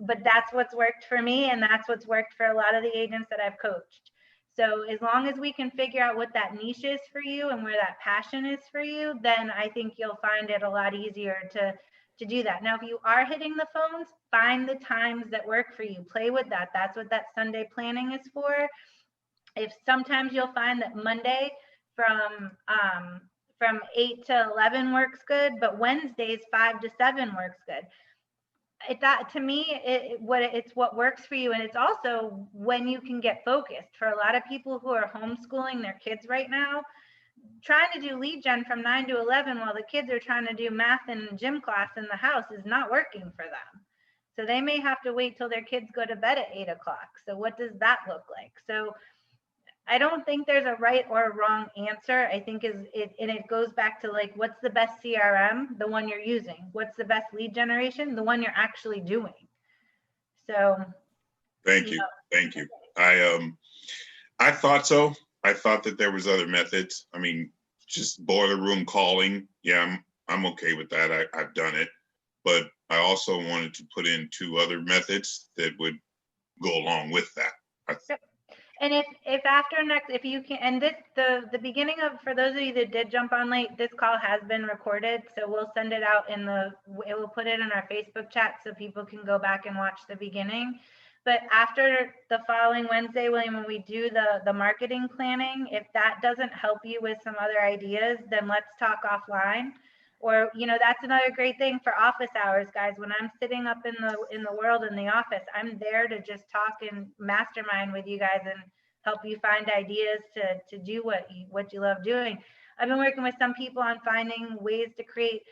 But that's what's worked for me, and that's what's worked for a lot of the agents that I've coached. So as long as we can figure out what that niche is for you and where that passion is for you, then I think you'll find it a lot easier to to do that. Now, if you are hitting the phones, find the times that work for you. Play with that. That's what that Sunday planning is for. If sometimes you'll find that Monday from 8 to 11 works good, but Wednesdays 5 to 7 works good. That to me, it's what works for you, and it's also when you can get focused. For a lot of people who are homeschooling their kids right now, trying to do lead gen from 9 to 11 while the kids are trying to do math and gym class in the house is not working for them. So they may have to wait till their kids go to bed at 8 o'clock. So what does that look like? So I don't think there's a right or a wrong answer. I think it goes back to like, what's the best CRM? The one you're using. What's the best lead generation? The one you're actually doing. So. Thank you. Thank you. I thought so. I thought that there was other methods. I mean, just boiler room calling. Yeah, I'm okay with that. I've done it, but I also wanted to put in 2 other methods that would go along with that. And if after next, if you can, and this, the beginning of, for those of you that did jump on late, this call has been recorded. So we'll send it out we'll put it in our Facebook chat so people can go back and watch the beginning. But after the following Wednesday, William, when we do the marketing planning, if that doesn't help you with some other ideas, then let's talk offline. Or, that's another great thing for office hours, guys. When I'm sitting up in the world in the office, I'm there to just talk and mastermind with you guys and help you find ideas to do what you love doing. I've been working with some people on finding ways to create.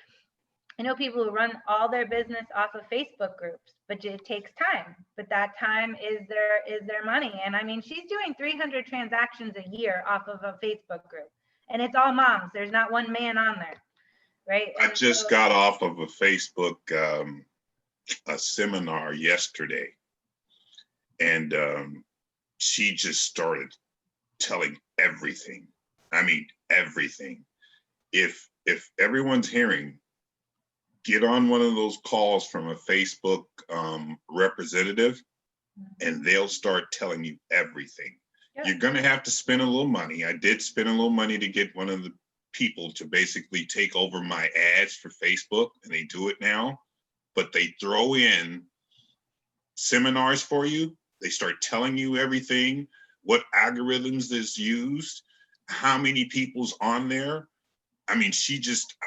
I know people who run all their business off of Facebook groups, but it takes time. But that time is their money. And I mean, she's doing 300 transactions a year off of a Facebook group, and it's all moms. There's not one man on there. Right. I just got off of a Facebook a seminar yesterday, and she just started telling everything. I mean, everything. If everyone's hearing, get on one of those calls from a Facebook representative, and they'll start telling you everything. Yep. You're going to have to spend a little money. I did spend a little money to get one of the people to basically take over my ads for Facebook, and they do it now, but they throw in seminars for you. They start telling you everything, what algorithms is used, how many people's on there. I mean,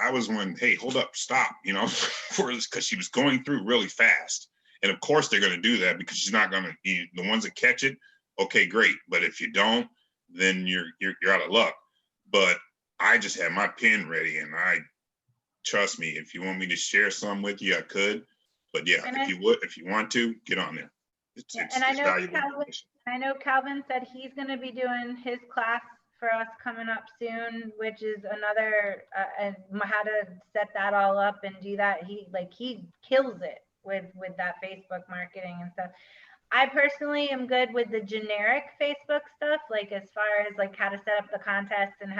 I was wondering, hey, hold up, stop, for this, because she was going through really fast. And of course they're going to do that, because she's not going to be the ones that catch it. Okay, great. But if you don't, then you're out of luck. But I just had my pen ready, and trust me, if you want me to share some with you, I could. But yeah, if you want to, get on there. It's valuable information. I know Calvin said he's going to be doing his class for us coming up soon, which is another how to set that all up and do that. He kills it with that Facebook marketing and stuff. I personally am good with the generic Facebook stuff, like as far as like how to set up the contests and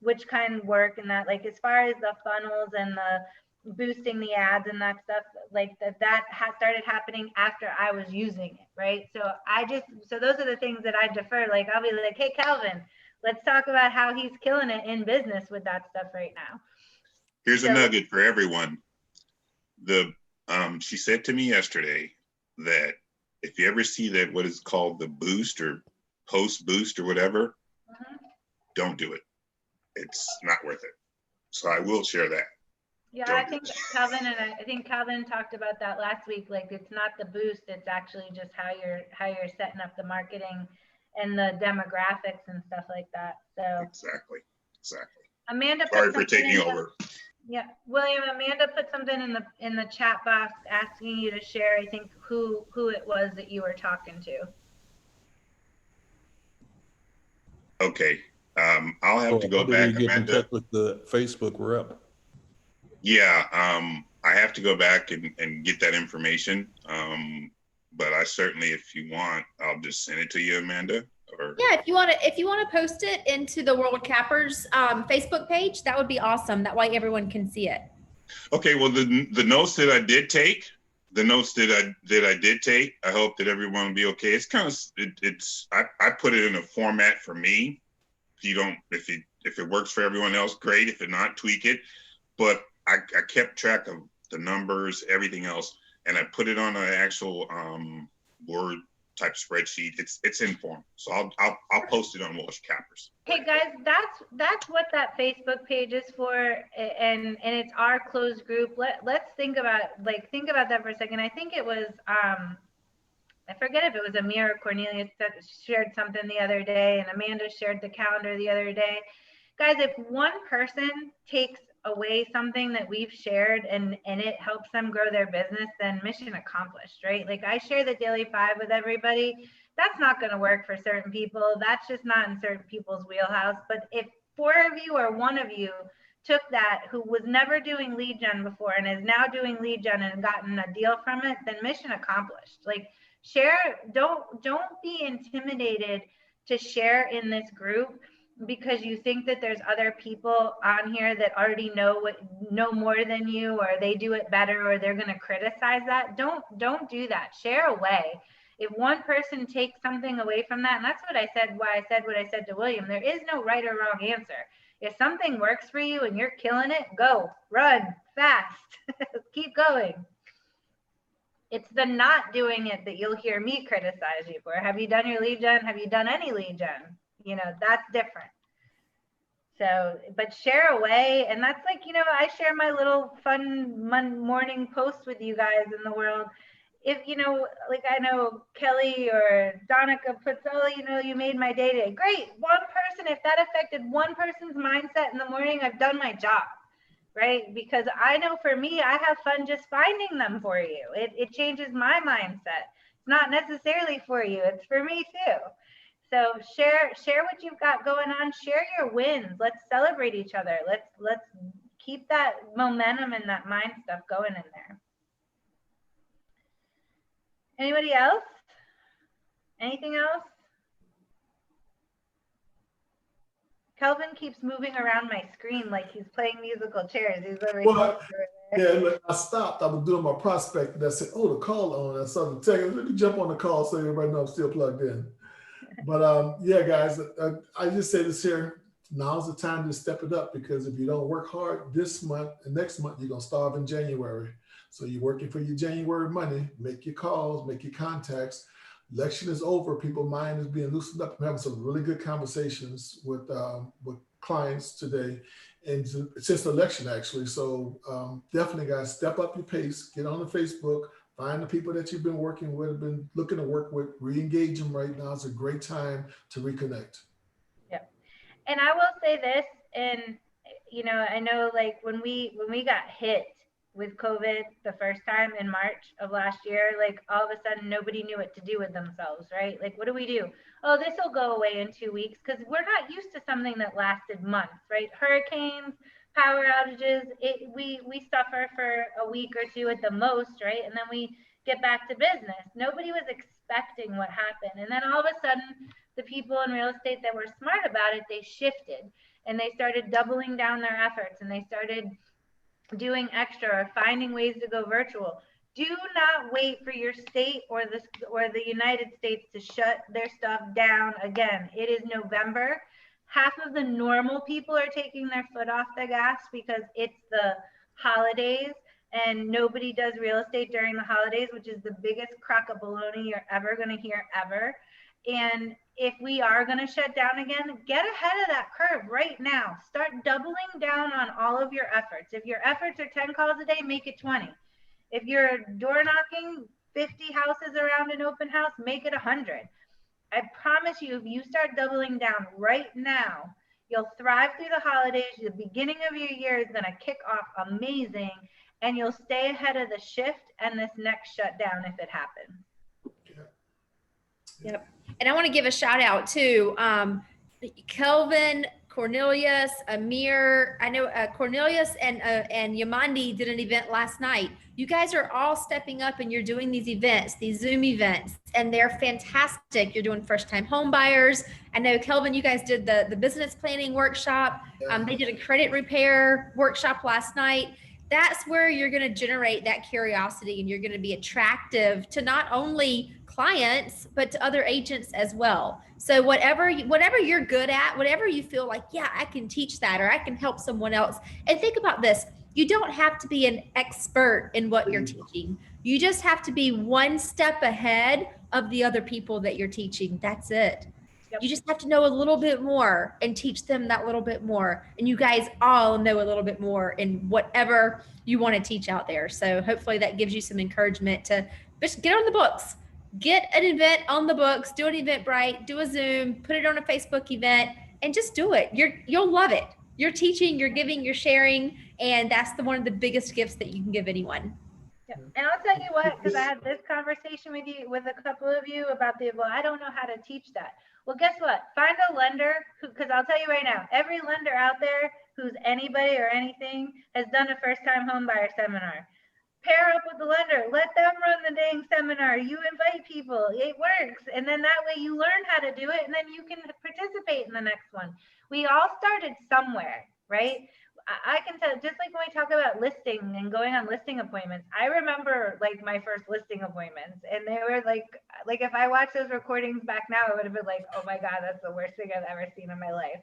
which kind work, and that, like as far as the funnels and the boosting the ads and that stuff, like that has started happening after I was using it, right? So those are the things that I defer. Like I'll be like, hey Calvin, let's talk about how he's killing it in business with that stuff right now. Here's a nugget for everyone. She said to me yesterday that if you ever see that, what is called the boost or post boost or whatever, don't do it. It's not worth it. So I will share that. Yeah, I think Calvin talked about that last week. Like it's not the boost, it's actually just how you're setting up the marketing and the demographics and stuff like that. So exactly. Amanda, sorry for taking over. Yeah, William, Amanda put something in the chat box asking you to share, I think, who it was that you were talking to. Okay, I'll have to go back, get Amanda. in touch with the Facebook rep. Yeah, I have to go back and get that information. But I certainly, if you want, I'll just send it to you, Amanda. Yeah, if you want to post it into the World Cappers Facebook page, that would be awesome. That way everyone can see it. Okay, well the notes that I did take, I hope that everyone will be okay. It's kind of I put it in a format for me. If it works for everyone else, great. If it not, tweak it. But I kept track of the numbers, everything else, and I put it on an actual Word type spreadsheet. It's in form, so I'll post it on Walsh Cappers. Hey guys, that's what that Facebook page is for, and it's our closed group. Let's think about that for a second. I think it was I forget if it was Amir or Cornelius that shared something the other day, and Amanda shared the calendar the other day. Guys, if one person takes away something that we've shared and it helps them grow their business, then mission accomplished, right? Like I share the Daily 5 with everybody. That's not going to work for certain people. That's just not in certain people's wheelhouse. But if 4 of you or 1 of you took that, who was never doing lead gen before and is now doing lead gen and gotten a deal from it, then mission accomplished. Like share, don't be intimidated to share in this group because you think that there's other people on here that already know more than you, or they do it better, or they're going to criticize that. Don't do that. Share away. If one person takes something away from that, and that's what I said, why I said what I said to William, there is no right or wrong answer. If something works for you and you're killing it, go, run fast, keep going. It's the not doing it that you'll hear me criticize you for. Have you done your lead gen? Have you done any lead gen? You know, that's different. So, but share away. And that's like, you know, I share my little fun morning posts with you guys in the world. If, you know, like I know Kelly or Donica puts, oh, you know, you made my day today. Great. One person, if that affected one person's mindset in the morning, I've done my job. Right? Because I know for me, I have fun just finding them for you. It changes my mindset. It's not necessarily for you. It's for me too. So share what you've got going on. Share your wins. Let's celebrate each other. Let's keep that momentum and that mind stuff going in there. Anybody else? Anything else? Kelvin keeps moving around my screen like he's playing musical chairs. He's over here. Yeah, look, I stopped. I was doing my prospect and I said, oh, the call on. I saw the text. Let me jump on the call so everybody knows I'm still plugged in. But yeah, guys, I just say this here. Now's the time to step it up, because if you don't work hard this month and next month, you're going to starve in January. So you're working for your January money. Make your calls, make your contacts. Election is over. People's mind is being loosened up. I'm having some really good conversations with clients today, and since the election actually. So definitely, guys, step up your pace. Get on the Facebook. Find the people that you've been working with, have been looking to work with. Re-engage them right now. It's a great time to reconnect. Yeah, and I will say this, and you know, I know like when we got hit with COVID the first time in March of last year, like all of a sudden nobody knew what to do with themselves, right? Like, what do we do? Oh, this will go away in 2 weeks, because we're not used to something that lasted months, right? Hurricanes, power outages, we suffer for a week or 2 at the most, right? And then we get back to business. Nobody was expecting what happened. And then all of a sudden, the people in real estate that were smart about it, they shifted and they started doubling down their efforts, and they started doing extra or finding ways to go virtual. Do not wait for your state or the United States to shut their stuff down again. It is November. Half of the normal people are taking their foot off the gas because it's the holidays, and nobody does real estate during the holidays, which is the biggest crock of baloney you're ever going to hear ever. And if we are going to shut down again, get ahead of that curve right now. Start doubling down on all of your efforts. If your efforts are 10 calls a day, make it 20. If you're door knocking 50 houses around an open house, make it 100. I promise you, if you start doubling down right now, you'll thrive through the holidays. The beginning of your year is going to kick off amazing, and you'll stay ahead of the shift and this next shutdown if it happens. Yep. And I want to give a shout out to Kelvin, Cornelius, Amir. I know Cornelius and Yamandi did an event last night. You guys are all stepping up and you're doing these events, these Zoom events, and they're fantastic. You're doing first time home buyers. I know Kelvin, you guys did the business planning workshop. They did a credit repair workshop last night. That's where you're going to generate that curiosity, and you're going to be attractive to not only clients, but to other agents as well. So whatever you're good at, whatever you feel like, yeah, I can teach that, or I can help someone else. And think about this. You don't have to be an expert in what you're teaching. You just have to be one step ahead of the other people that you're teaching. That's it. Yep. You just have to know a little bit more and teach them that little bit more. And you guys all know a little bit more in whatever you want to teach out there. So hopefully that gives you some encouragement to just get on the books, get an event on the books, do an Eventbrite, do a Zoom, put it on a Facebook event, and just do it. You'll love it. You're teaching, you're giving, you're sharing, and that's one of the biggest gifts that you can give anyone. Yeah. And I'll tell you what, because I had this conversation with a couple of you about well, I don't know how to teach that. Well, guess what? Find a lender because I'll tell you right now, every lender out there who's anybody or anything has done a first-time homebuyer seminar. Pair up with the lender, let them run the dang seminar. You invite people, it works. And then that way you learn how to do it and then you can participate in the next one. We all started somewhere, right? I can tell, just like when we talk about listing and going on listing appointments, I remember like my first listing appointments and they were like if I watch those recordings back now, I would have been like, oh my God, that's the worst thing I've ever seen in my life.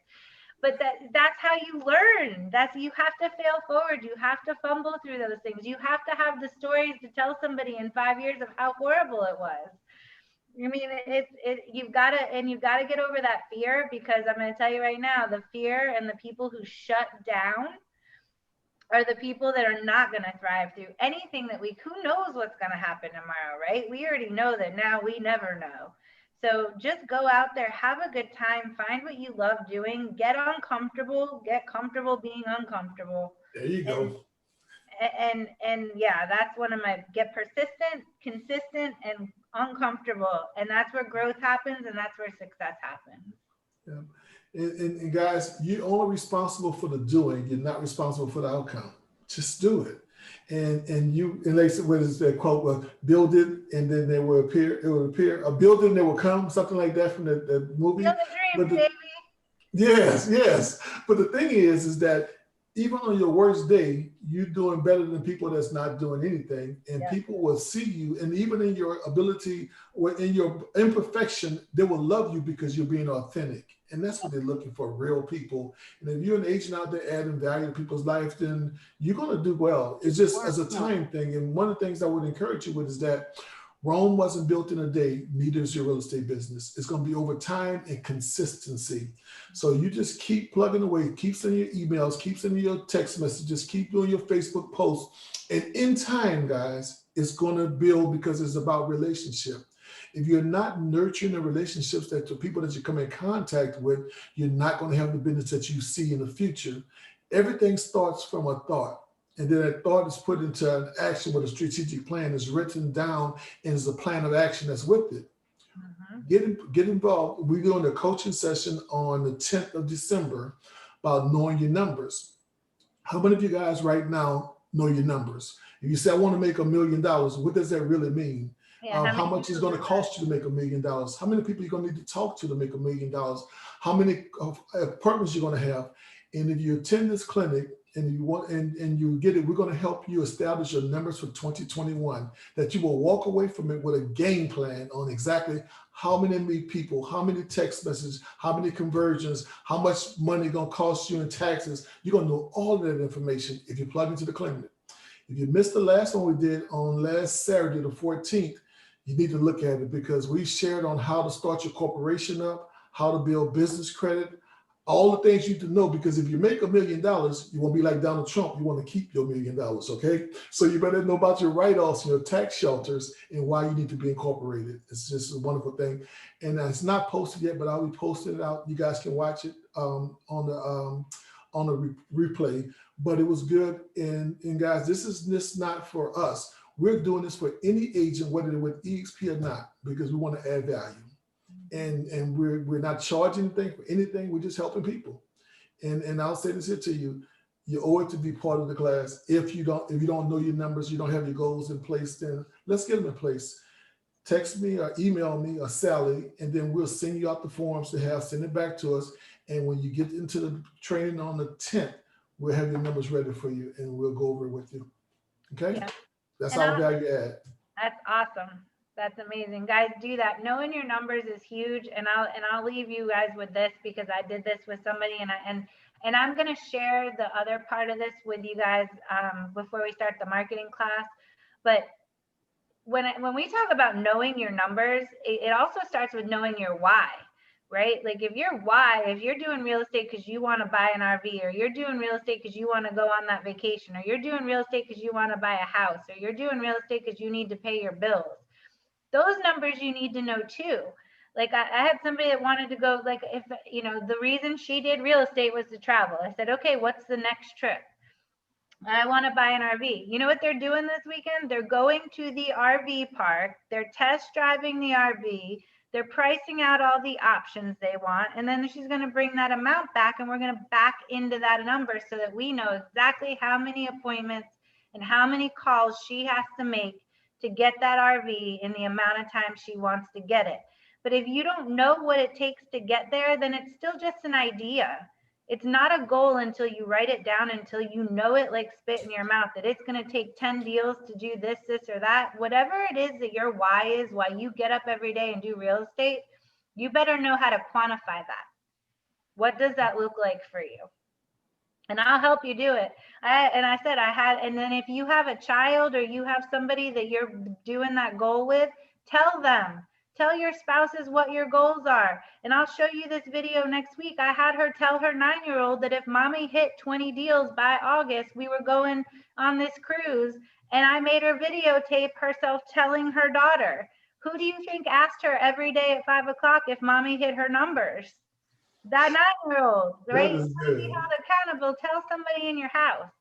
But that's how you learn. You have to fail forward. You have to fumble through those things. You have to have the stories to tell somebody in 5 years of how horrible it was. I mean, you've got to get over that fear, because I'm going to tell you right now, the fear and the people who shut down are the people that are not going to thrive through anything who knows what's going to happen tomorrow, right? We already know that now, we never know. So just go out there, have a good time, find what you love doing, get uncomfortable, get comfortable being uncomfortable. There you go. And yeah, that's one of get persistent, consistent, and uncomfortable. And that's where growth happens and that's where success happens. Yeah. And guys, you're only responsible for the doing. You're not responsible for the outcome. Just do it. And they said, what is that quote? Well, build it and then they will appear. It will appear. A building that will come. Something like that from the movie. Build a dream, baby. Yes. But the thing is that even on your worst day, you're doing better than people that's not doing anything. And people will see you. And even in your ability or in your imperfection, they will love you because you're being authentic. And that's what they're looking for, real people. And if you're an agent out there adding value to people's life, then you're going to do well. It's just as a time thing. And one of the things I would encourage you with is that Rome wasn't built in a day, neither is your real estate business. It's going to be over time and consistency. So you just keep plugging away, keep sending your emails, keep sending your text messages, keep doing your Facebook posts. And in time, guys, it's going to build because it's about relationship. If you're not nurturing the relationships that the people that you come in contact with, you're not going to have the business that you see in the future. Everything starts from a thought. And then that thought is put into an action with a strategic plan is written down and is a plan of action that's with it. Get involved. We're doing a coaching session on the 10th of December about knowing your numbers. How many of you guys right now know your numbers? If you say, I want to make $1 million, what does that really mean? How much is going to cost you to make $1 million? How many people you're going to need to talk to make $1 million? How many appointments you're going to have? And if you attend this clinic and you want and you get it, we're going to help you establish your numbers for 2021, that you will walk away from it with a game plan on exactly how many people, how many text messages, how many conversions, how much money going to cost you in taxes. You're going to know all of that information if you plug into the clinic. If you missed the last one we did on last Saturday, the 14th, you need to look at it because we shared on how to start your corporation up, how to build business credit, all the things you need to know, because if you make $1 million, you won't be like Donald Trump. You want to keep your $1 million, okay? So you better know about your write-offs and your tax shelters and why you need to be incorporated. It's just a wonderful thing. And it's not posted yet, but I'll be posting it out. You guys can watch it on the replay. But it was good. And guys, this is not for us. We're doing this for any agent, whether they're with EXP or not, because we want to add value. And we're not charging anything for anything. We're just helping people. And I'll say this here to you: you owe it to be part of the class. If you don't know your numbers, you don't have your goals in place, then let's get them in place. Text me or email me or Sally, and then we'll send you out the forms to have. Send it back to us. And when you get into the training on the 10th, we'll have your numbers ready for you, and we'll go over it with you. Okay? Yeah. That's our value add. That's awesome. That's amazing. Guys, do that. Knowing your numbers is huge. And I'll leave you guys with this, because I did this with somebody and And I'm going to share the other part of this with you guys before we start the marketing class. But when we talk about knowing your numbers, it also starts with knowing your why, right? Like if your why, if you're doing real estate because you want to buy an RV, or you're doing real estate because you want to go on that vacation, or you're doing real estate because you want to buy a house, or you're doing real estate because you need to pay your bills, those numbers you need to know too. Like I had somebody that wanted to go, like, if, you know, the reason she did real estate was to travel. I said, okay, what's the next trip? I want to buy an RV. You know what they're doing this weekend? They're going to the RV park. They're test driving the RV. They're pricing out all the options they want. And then she's going to bring that amount back, and we're going to back into that number so that we know exactly how many appointments and how many calls she has to make to get that RV in the amount of time she wants to get it. But if you don't know what it takes to get there, then it's still just an idea. It's not a goal until you write it down, until you know it like spit in your mouth, that it's going to take 10 deals to do this, this, or that. Whatever it is that your why is, why you get up every day and do real estate, you better know how to quantify that. What does that look like for you? And I'll help you do it. And then if you have a child or you have somebody that you're doing that goal with, tell them. Tell your spouses what your goals are. And I'll show you this video next week. I had her tell her 9-year-old that if mommy hit 20 deals by August, we were going on this cruise. And I made her videotape herself telling her daughter. Who do you think asked her every day at 5 o'clock if mommy hit her numbers? That 9-year-old, right? That is You want to be good. held accountable, tell somebody in your house.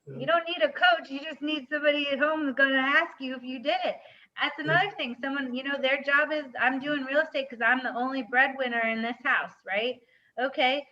You don't need a coach. You just need somebody at home that's going to ask you if you did it. That's another thing. Someone, you know, their job is, I'm doing real estate because I'm the only breadwinner in this house, right? Okay.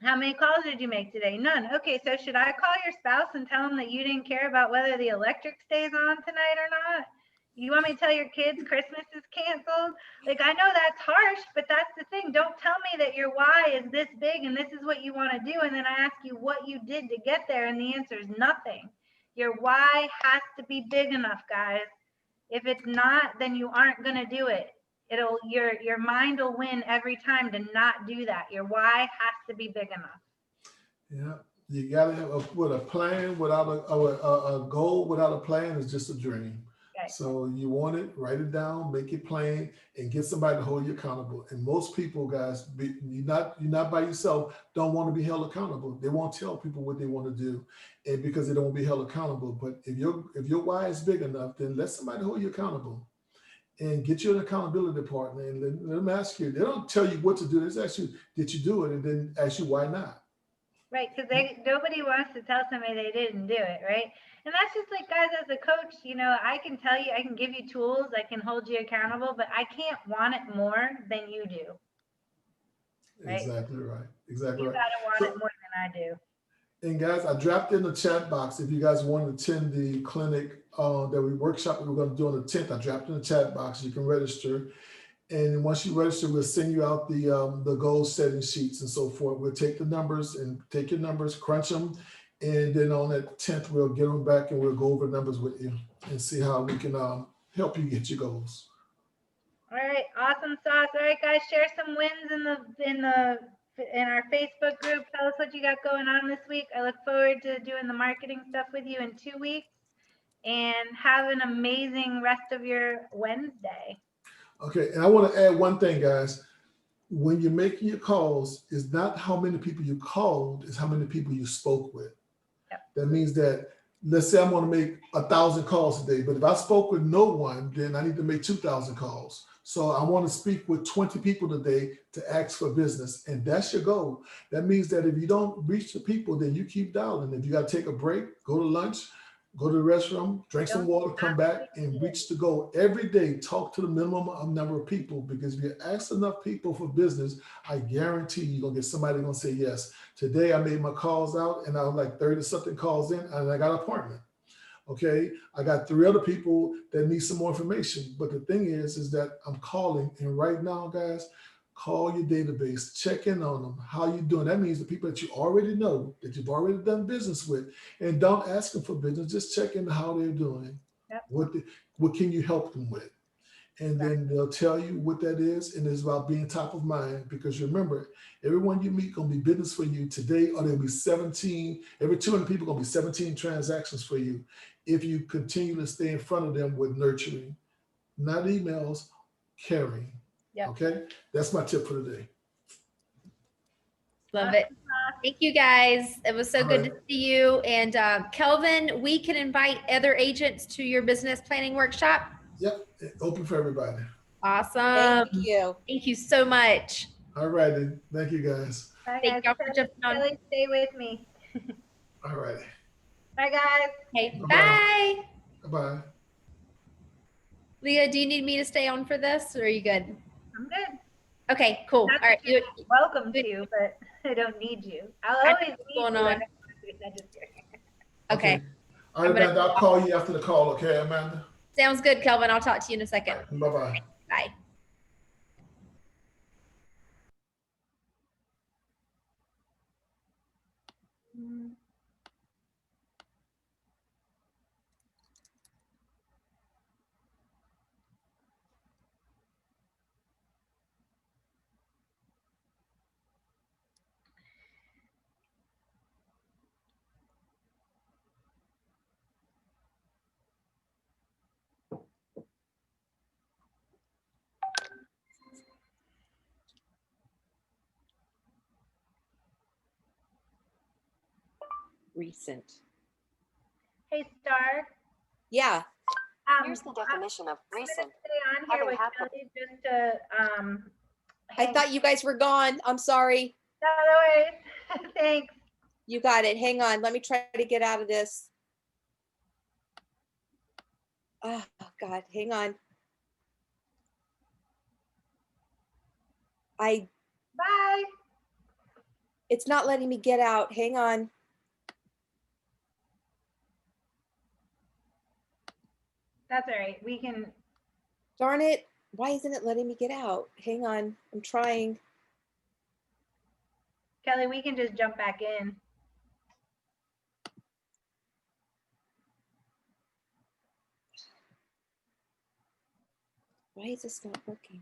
How many calls did you make today? None. Okay. So should I call your spouse and tell them that you didn't care about whether the electric stays on tonight or not? You want me to tell your kids Christmas is canceled? Like, I know that's harsh, but that's the thing. Don't tell me that your why is this big and this is what you want to do. And then I ask you what you did to get there. And the answer is nothing. Your why has to be big enough, guys. If it's not, then you aren't going to do it. Your mind will win every time to not do that. Your why has to be big enough. Yeah, you gotta have a plan without a goal without a plan is just a dream. Okay. So you want it, write it down, make it plain, and get somebody to hold you accountable. And most people, guys, you're not by yourself. Don't want to be held accountable. They won't tell people what they want to do, and because they don't want to be held accountable. But if your why is big enough, then let somebody hold you accountable. And get you an accountability partner and let them ask you. They don't tell you what to do. They just ask you, did you do it? And then ask you why not. Right, because nobody wants to tell somebody they didn't do it, right? And that's just like, guys, as a coach, you know, I can tell you, I can give you tools, I can hold you accountable, but I can't want it more than you do. Right? Exactly right. Exactly You right. gotta want it more than I do. And guys, I dropped in the chat box if you guys want to attend the clinic that we workshop we we're going to do on the 10th. I dropped in the chat box. You can register. And once you register, we'll send you out the goal setting sheets and so forth. We'll take the numbers and take your numbers, crunch them. And then on that 10th, we'll get them back and we'll go over the numbers with you and see how we can help you get your goals. All right, awesome sauce. All right, guys, share some wins in our Facebook group. Tell us what you got going on this week. I look forward to doing the marketing stuff with you in 2 weeks. And have an amazing rest of your Wednesday. Okay, and I want to add one thing, guys. When you're making your calls, it's not how many people you called, it's how many people you spoke with. Yep. That means that, let's say I'm going to make 1,000 calls today, but if I spoke with no one, then I need to make 2,000 calls. So I want to speak with 20 people today to ask for business, and that's your goal. That means that if you don't reach the people, then you keep dialing. If you got to take a break, go to lunch, go to the restroom, drink some water, come back and reach the goal. Every day, talk to the minimum number of people, because if you ask enough people for business, I guarantee you're going to get somebody going to say yes. Today, I made my calls out and I was like 30 something calls in and I got an appointment. Okay, I got 3 other people that need some more information. But the thing is that I'm calling, and right now, guys, call your database, check in on them. How you doing? That means the people that you already know, that you've already done business with, and don't ask them for business. Just check in how they're doing. Yep. What can you help them with? and then they'll tell you what that is. And it's about being top of mind, because remember, everyone you meet gonna be business for you today, or there'll be 17, every 200 people gonna be 17 transactions for you if you continue to stay in front of them with nurturing, not emails, caring. Yep. Okay, that's my tip for today. Love it. Thank you guys. It was so All good right. to see you. And Kelvin, we can invite other agents to your business planning workshop. Yep, open for everybody. Awesome. Thank you. Thank you so much. All right, then. Thank you guys. Bye, Thank guys. y'all for jumping on. Kelly, stay with me. All right. Bye, guys. Okay, Bye-bye. bye. Bye. Leah, do you need me to stay on for this, or are you good? I'm good. Okay, cool. Not All right. that you're welcome to, but I don't need you. I'll I know always what's need going you. on. I'm just kidding. Okay. All right, I'm gonna- Amanda, I'll call you after the call, okay, Amanda? Sounds good, Kelvin. I'll talk to you in a second. Bye-bye. Bye. Recent. Hey, Star. Yeah. Here's the definition of I'm recent. gonna stay on here Having with happened. Kelly just to I hang- thought you guys were gone. I'm sorry. No worries. Thanks. You got it. Hang on. Let me try to get out of this. Oh, God. Hang on. Bye. It's not letting me get out. Hang on. That's all right. We can. Darn it. Why isn't it letting me get out? Hang on. I'm trying. Kelly, we can just jump back in. Why is this not working?